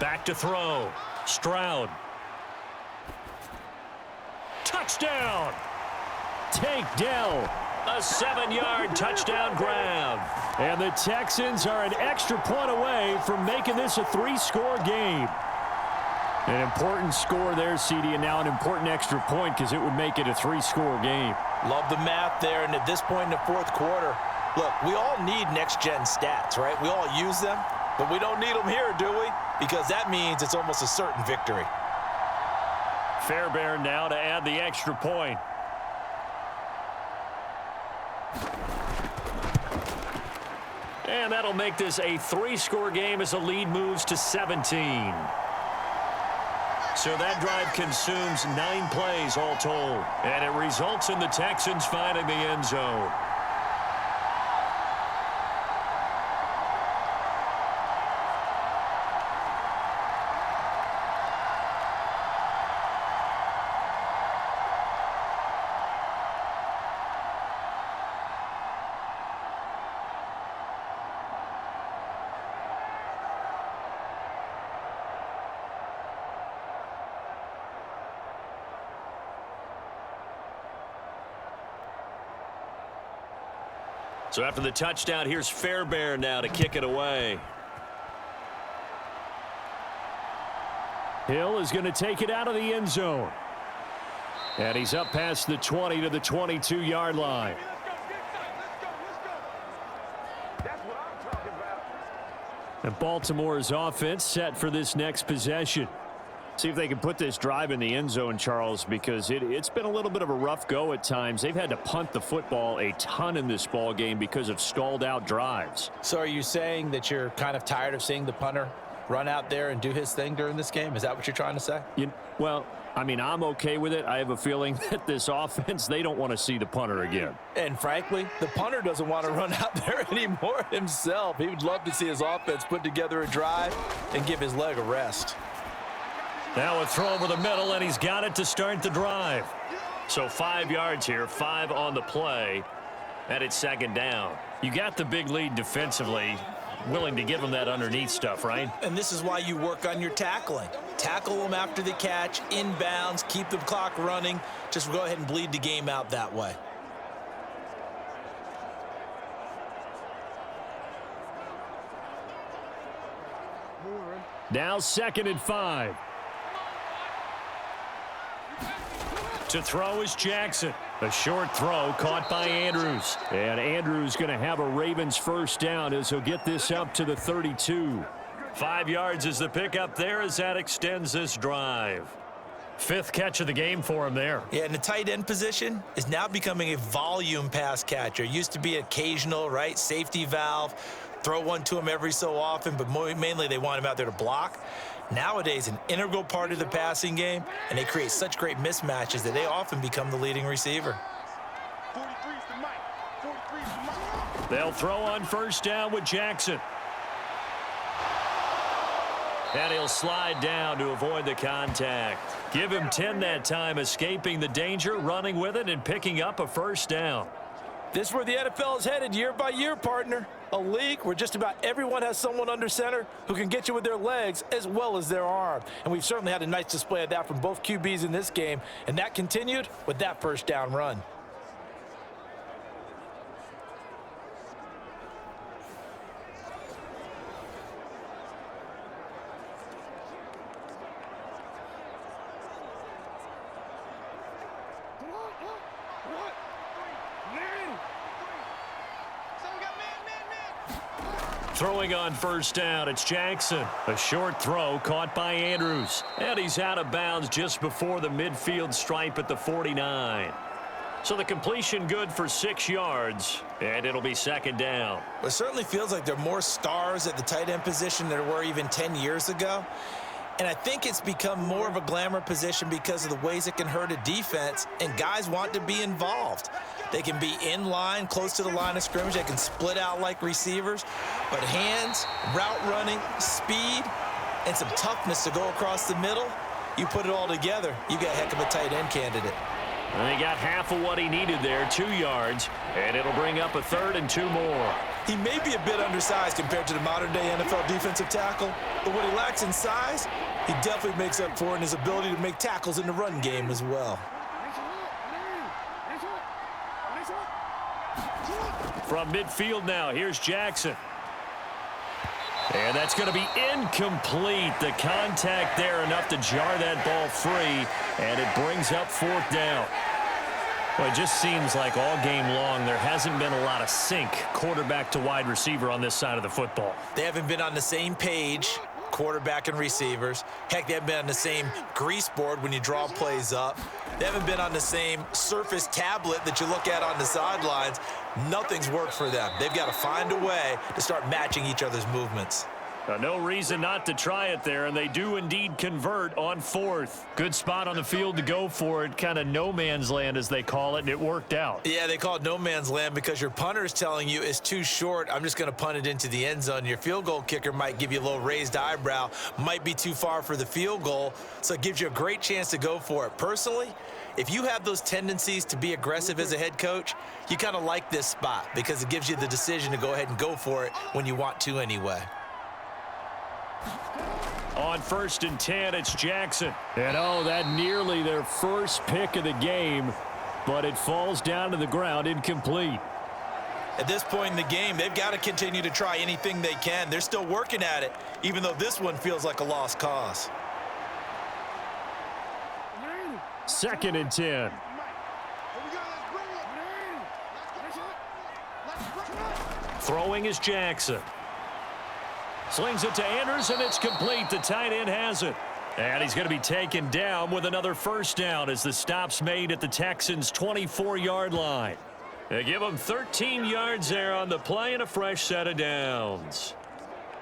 Back to throw. Stroud. Touchdown. Tank Dell. A 7-yard touchdown grab. And the Texans are an extra point away from making this a 3-score game. An important score there, CD, and now an important extra point because it would make it a 3-score game. Love the math there, and at this point in the 4th quarter, look, we all need next-gen stats, right? We all use them, but we don't need them here, do we? Because that means it's almost a certain victory. Fairbairn now to add the extra point. And that'll make this a 3-score game as the lead moves to 17. So that drive consumes 9 plays all told. And it results in the Texans finding the end zone. So after the touchdown, here's Fairbairn now to kick it away. Hill is going to take it out of the end zone. And he's up past the 20 to the 22-yard line. And Baltimore's offense set for this next possession. See if they can put this drive in the end zone, Charles, because it's been a little bit of a rough go at times. They've had to punt the football a ton in this ball game because of stalled out drives. So are you saying that you're kind of tired of seeing the punter run out there and do his thing during this game? Is that what you're trying to say? Well, I mean, I'm okay with it. I have a feeling that this offense, they don't want to see the punter again. And frankly, the punter doesn't want to run out there anymore himself. He would love to see his offense put together a drive and give his leg a rest. Now a throw over the middle, and he's got it to start the drive. So 5 yards here, 5 on the play, and it's second down. You got the big lead defensively. Willing to give them that underneath stuff, right? And this is why you work on your tackling. Tackle them after the catch, inbounds, keep the clock running. Just go ahead and bleed the game out that way. Now 2nd and 5. To throw is Jackson. A short throw caught by Andrews. And Andrews going to have a Ravens first down as he'll get this up to the 32. 5 yards is the pickup there as that extends this drive. 5th catch of the game for him there. Yeah, and the tight end position is now becoming a volume pass catcher. Used to be occasional, right? Safety valve. Throw one to him every so often, but mainly they want him out there to block. Nowadays, an integral part of the passing game, and they create such great mismatches that they often become the leading receiver. 43's the mic. 43's the mic. They'll throw on first down with Jackson. And he'll slide down to avoid the contact. Give him 10 that time, escaping the danger, running with it, and picking up a first down. This is where the NFL is headed year by year, partner. A league where just about everyone has someone under center who can get you with their legs as well as their arm. And we've certainly had a nice display of that from both QBs in this game, and that continued with that first down run. Throwing on first down, it's Jackson. A short throw caught by Andrews. And he's out of bounds just before the midfield stripe at the 49. So the completion good for 6 yards, and it'll be second down. It certainly feels like there are more stars at the tight end position than there were even 10 years ago. And I think it's become more of a glamour position because of the ways it can hurt a defense, and guys want to be involved. They can be in line, close to the line of scrimmage. They can split out like receivers. But hands, route running, speed, and some toughness to go across the middle, you put it all together, you got a heck of a tight end candidate. And he got half of what he needed there, 2 yards, and it'll bring up a 3rd and 2 more. He may be a bit undersized compared to the modern-day NFL defensive tackle, but what he lacks in size, he definitely makes up for in his ability to make tackles in the run game as well. From midfield now, here's Jackson. And that's going to be incomplete. The contact there enough to jar that ball free, and it brings up 4th down. Well, it just seems like all game long there hasn't been a lot of sync quarterback to wide receiver on this side of the football. They haven't been on the same page, quarterback and receivers. Heck, they haven't been on the same grease board when you draw plays up. They haven't been on the same surface tablet that you look at on the sidelines. Nothing's worked for them. They've got to find a way to start matching each other's movements. No reason not to try it there, and they do indeed convert on 4th. Good spot on the field to go for it, kind of no man's land as they call it, and it worked out. Yeah, they call it no man's land because your punter is telling you it's too short. I'm just going to punt it into the end zone. Your field goal kicker might give you a little raised eyebrow, might be too far for the field goal, so it gives you a great chance to go for it. Personally, if you have those tendencies to be aggressive as a head coach, you kind of like this spot because it gives you the decision to go ahead and go for it when you want to anyway. On 1st and 10, it's Jackson. And oh, that nearly their first pick of the game, but it falls down to the ground incomplete. At this point in the game, they've got to continue to try anything they can. They're still working at it, even though this one feels like a lost cause. 2nd and 10. Throwing is Jackson. Slings it to Anderson. It's complete. The tight end has it. And he's going to be taken down with another first down as the stop's made at the Texans' 24-yard line. They give him 13 yards there on the play and a fresh set of downs.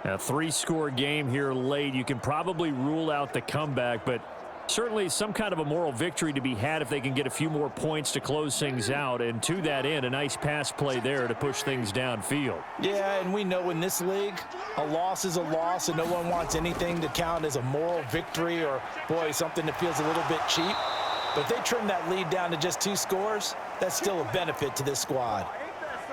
A 3-score game here late. You can probably rule out the comeback, but certainly some kind of a moral victory to be had if they can get a few more points to close things out. And to that end, a nice pass play there to push things downfield. Yeah, and we know in this league, a loss is a loss, and no one wants anything to count as a moral victory or, boy, something that feels a little bit cheap. But if they trim that lead down to just 2 scores, that's still a benefit to this squad.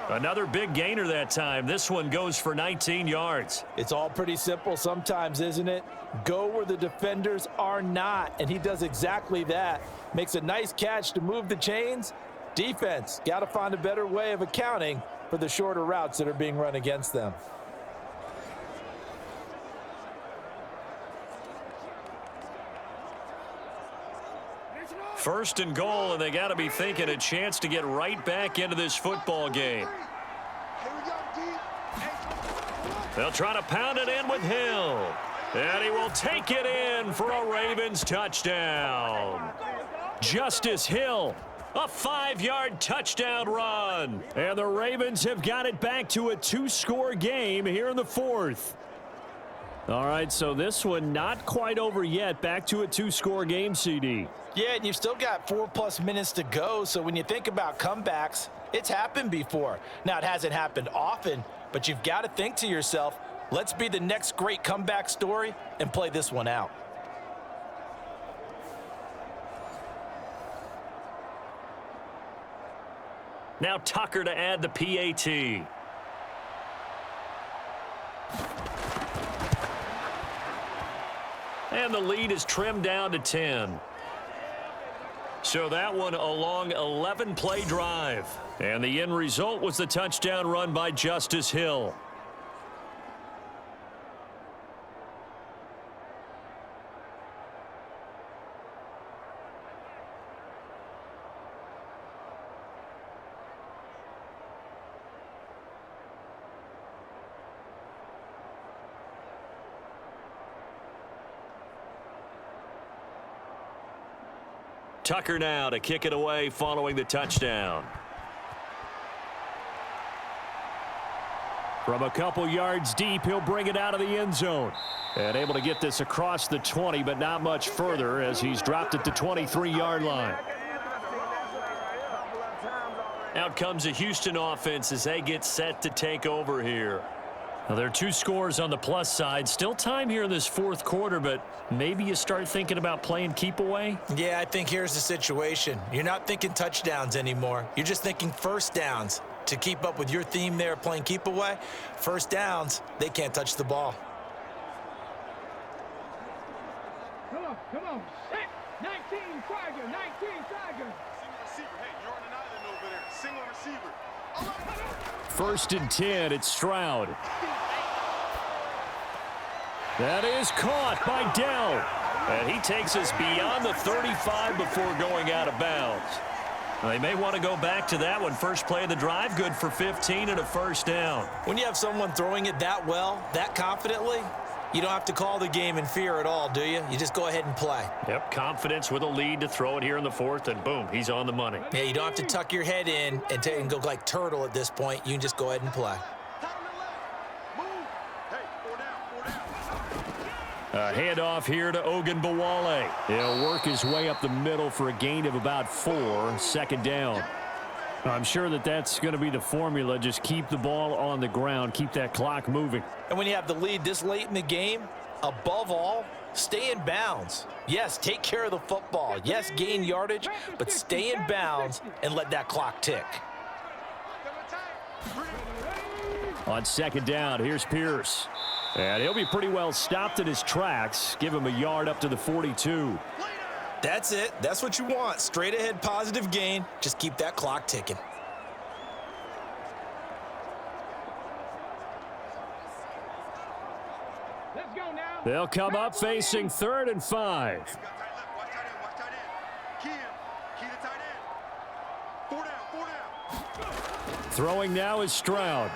Another big gainer that time. This one goes for 19 yards. It's all pretty simple sometimes, isn't it? Go where the defenders are not, and he does exactly that. Makes a nice catch to move the chains. Defense, got to find a better way of accounting for the shorter routes that are being run against them. First and goal, and they got to be thinking a chance to get right back into this football game. They'll try to pound it in with Hill. And he will take it in for a Ravens touchdown. Justice Hill, a 5-yard touchdown run. And the Ravens have got it back to a 2-score game here in the 4th. All right, so this one not quite over yet. Back to a 2-score game, CD. Yeah, and you've still got 4+ minutes to go, so when you think about comebacks, it's happened before. Now, it hasn't happened often, but you've got to think to yourself, let's be the next great comeback story and play this one out. Now Tucker to add the PAT. And the lead is trimmed down to 10. So that one a long 11-play drive. And the end result was the touchdown run by Justice Hill. Tucker now to kick it away following the touchdown. From a couple yards deep, he'll bring it out of the end zone. And able to get this across the 20, but not much further as he's dropped at the 23-yard line. Out comes the Houston offense as they get set to take over here. Now, there are 2 scores on the plus side. Still time here in this 4th quarter, but maybe you start thinking about playing keep away? Yeah, I think here's the situation. You're not thinking touchdowns anymore. You're just thinking first downs. To keep up with your theme there, playing keep away, first downs, they can't touch the ball. Come on. Set. 19 Tiger, 19 Tiger. Single receiver. Hey, you're on an island over there. Single receiver. 1st and 10, it's Stroud. That is caught by Dell. And he takes us beyond the 35 before going out of bounds. They may want to go back to that one. First play of the drive, good for 15 and a first down. When you have someone throwing it that well, that confidently, you don't have to call the game in fear at all, do you? You just go ahead and play. Yep, confidence with a lead to throw it here in the 4th, and boom, he's on the money. Yeah, you don't have to tuck your head in and go like turtle at this point. You can just go ahead and play. A handoff here to Ogunbowale. He'll work his way up the middle for a gain of about 4, 2nd down. I'm sure that's going to be the formula. Just keep the ball on the ground, keep that clock moving. And when you have the lead this late in the game, above all, stay in bounds. Yes, take care of the football. Yes, gain yardage, but stay in bounds and let that clock tick. On 2nd down, here's Pierce. And he'll be pretty well stopped in his tracks. Give him a yard up to the 42. That's it. That's what you want. Straight ahead positive gain. Just keep that clock ticking. Let's go now. They'll come up facing 3rd and 5. Got tight left. Watch tight end. Watch tight end. Key him. Key the tight end. 4 down. 4 down. Throwing now is Stroud.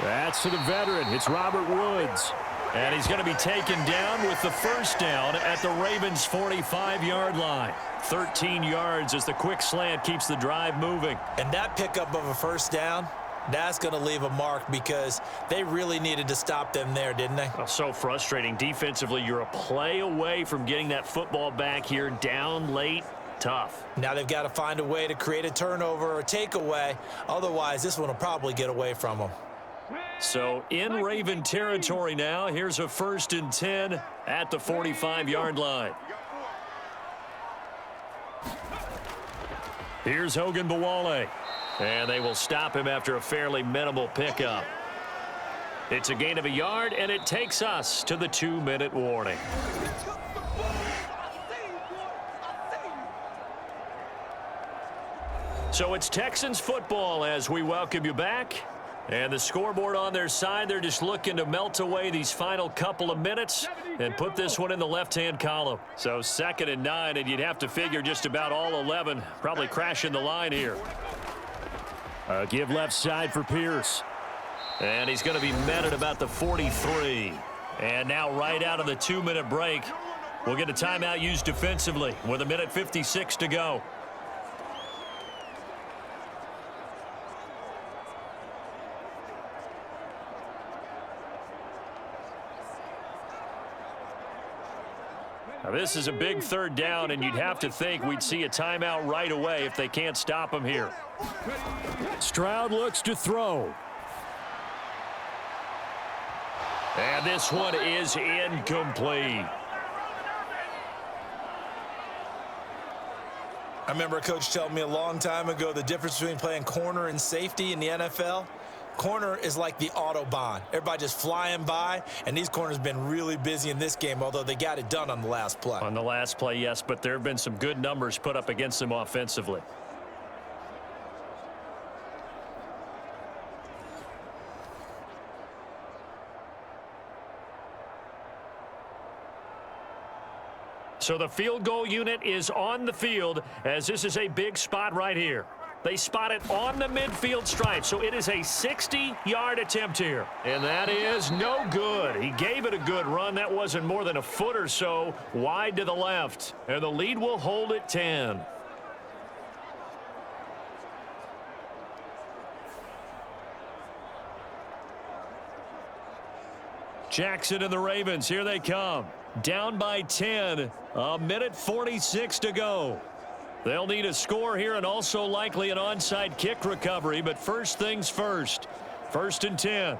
That's to the veteran. It's Robert Woods. And he's going to be taken down with the first down at the Ravens' 45-yard line. 13 yards as the quick slant keeps the drive moving. And that pickup of a first down, that's going to leave a mark because they really needed to stop them there, didn't they? Oh, so frustrating. Defensively, you're a play away from getting that football back here down late. Tough. Now they've got to find a way to create a turnover or takeaway. Otherwise, this one will probably get away from them. So in Raven territory now. Here's a 1st and 10 at the 45-yard line. Here's Hogan Bawale. And they will stop him after a fairly minimal pickup. It's a gain of a yard, and it takes us to the 2-minute warning. So it's Texans football as we welcome you back. And the scoreboard on their side, they're just looking to melt away these final couple of minutes and put this one in the left-hand column. So 2nd and 9, and you'd have to figure just about all 11 probably crashing the line here. Give left side for Pierce. And he's going to be met at about the 43. And now right out of the 2-minute break, we'll get a timeout used defensively with 1:56 to go. Now, this is a big 3rd down, and you'd have to think we'd see a timeout right away if they can't stop him here. Stroud looks to throw. And this one is incomplete. I remember a coach telling me a long time ago the difference between playing corner and safety in the NFL. Corner is like the Autobahn. Everybody just flying by, and these corners have been really busy in this game, although they got it done on the last play. On the last play, yes, but there have been some good numbers put up against them offensively. So the field goal unit is on the field as this is a big spot right here. They spot it on the midfield stripe, so it is a 60-yard attempt here. And that is no good. He gave it a good run. That wasn't more than a foot or so wide to the left. And the lead will hold at 10. Jackson and the Ravens, here they come. Down by 10, 1:46 to go. They'll need a score here and also likely an onside kick recovery, but first things first. 1st and 10.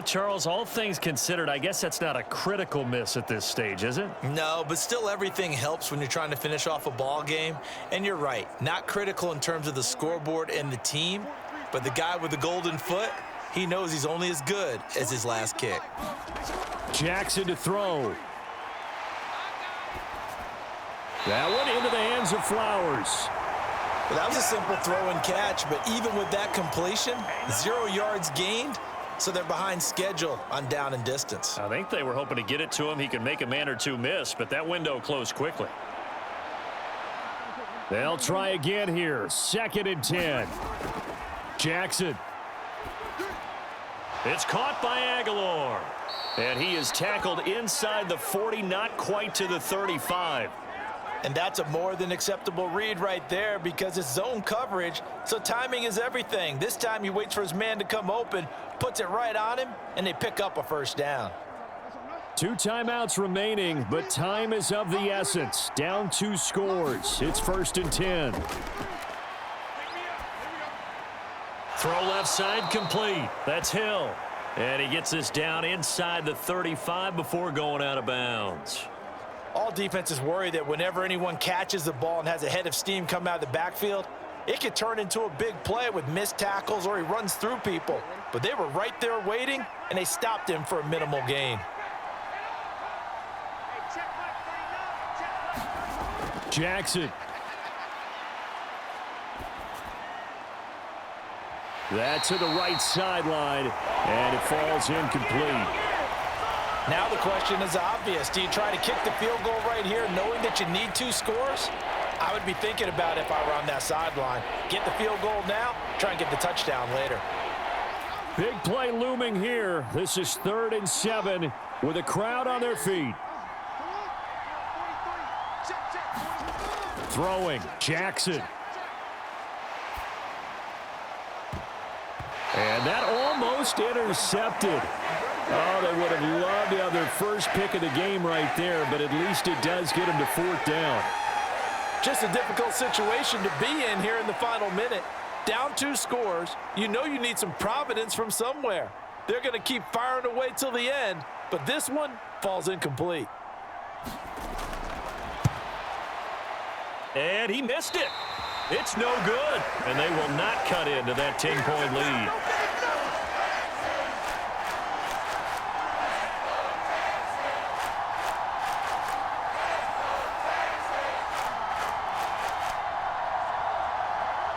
Charles, all things considered, I guess that's not a critical miss at this stage, is it? No, but still everything helps when you're trying to finish off a ball game. And you're right, not critical in terms of the scoreboard and the team, but the guy with the golden foot, he knows he's only as good as his last kick. Jackson to throw. That one into the hands of Flowers. Well, that was a simple throw and catch, but even with that completion, 0 yards gained, so they're behind schedule on down and distance. I think they were hoping to get it to him. He could make a man or two miss, but that window closed quickly. They'll try again here. 2nd and 10. Jackson. It's caught by Aguilar. And he is tackled inside the 40, not quite to the 35. And that's a more than acceptable read right there because it's zone coverage, so timing is everything. This time he waits for his man to come open, puts it right on him, and they pick up a first down. 2 timeouts remaining, but time is of the essence. Down 2 scores. It's 1st and 10. Throw left side complete. That's Hill. And he gets this down inside the 35 before going out of bounds. All defenses worry that whenever anyone catches the ball and has a head of steam come out of the backfield, it could turn into a big play with missed tackles or he runs through people. But they were right there waiting, and they stopped him for a minimal gain. Jackson. That's to the right sideline, and it falls incomplete. Now the question is obvious. Do you try to kick the field goal right here knowing that you need 2 scores? I would be thinking about if I were on that sideline. Get the field goal now, try and get the touchdown later. Big play looming here. This is 3rd and 7 with a crowd on their feet. Throwing, Jackson. And that almost intercepted. Oh, they would have loved to have their first pick of the game right there, but at least it does get them to 4th down. Just a difficult situation to be in here in the final minute. Down 2 scores, you know you need some providence from somewhere. They're going to keep firing away till the end, but this one falls incomplete. And he missed it. It's no good. And they will not cut into that 10-point lead.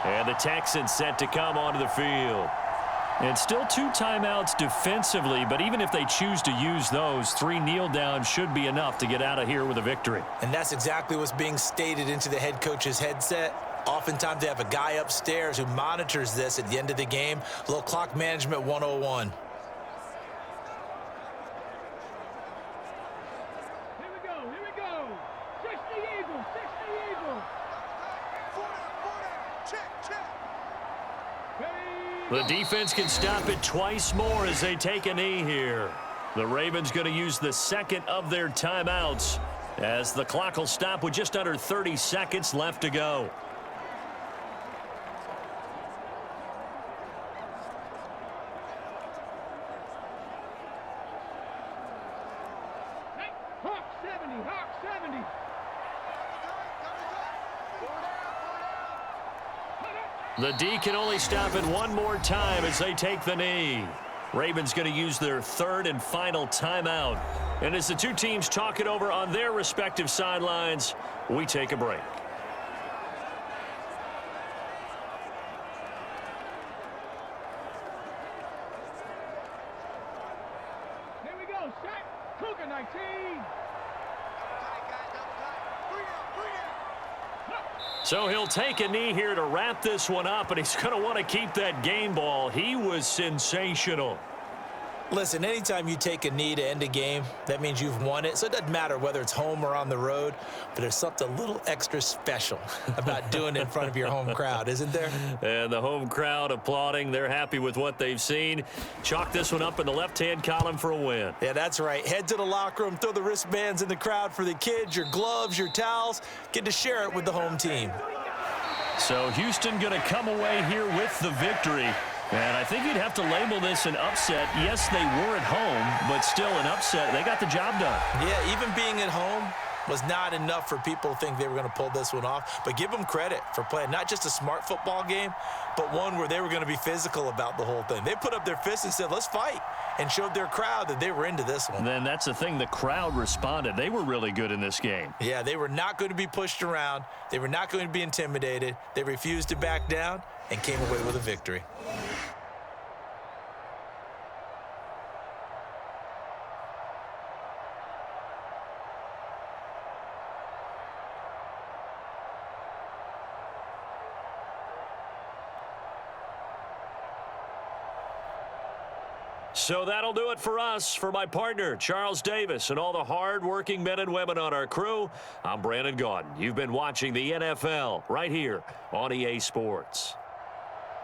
And the Texans set to come onto the field. And still 2 timeouts defensively, but even if they choose to use those, 3 kneel downs should be enough to get out of here with a victory. And that's exactly what's being stated into the head coach's headset. Oftentimes they have a guy upstairs who monitors this at the end of the game. A little clock management 101. Here we go. 60 Eagles, 60 Eagles. The defense can stop it twice more as they take a knee here. The Ravens going to use the 2nd of their timeouts as the clock will stop with just under 30 seconds left to go. Hey, Hawk 70, Hawk 70. The D can only stop it one more time as they take the knee. Ravens going to use their 3rd and final timeout. And as the 2 teams talk it over on their respective sidelines, we take a break. Here we go, set. Cougar 19. So he'll take a knee here to wrap this one up, and he's going to want to keep that game ball. He was sensational. Listen, anytime you take a knee to end a game, that means you've won it. So it doesn't matter whether it's home or on the road, but there's something a little extra special about doing it in front of your home crowd, isn't there? And the home crowd applauding. They're happy with what they've seen. Chalk this one up in the left-hand column for a win. Yeah, that's right. Head to the locker room, throw the wristbands in the crowd for the kids, your gloves, your towels. Get to share it with the home team. So Houston going to come away here with the victory. And I think you'd have to label this an upset. Yes, they were at home, but still an upset. They got the job done. Yeah, even being at home was not enough for people to think they were going to pull this one off. But give them credit for playing not just a smart football game, but one where they were going to be physical about the whole thing. They put up their fists and said, let's fight, and showed their crowd that they were into this one. And then that's the thing. The crowd responded. They were really good in this game. Yeah, they were not going to be pushed around. They were not going to be intimidated. They refused to back down and came away with a victory. So that'll do it for us. For my partner, Charles Davis, and all the hard-working men and women on our crew, I'm Brandon Gaudin. You've been watching the NFL right here on EA Sports.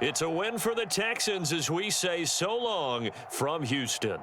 It's a win for the Texans as we say so long from Houston.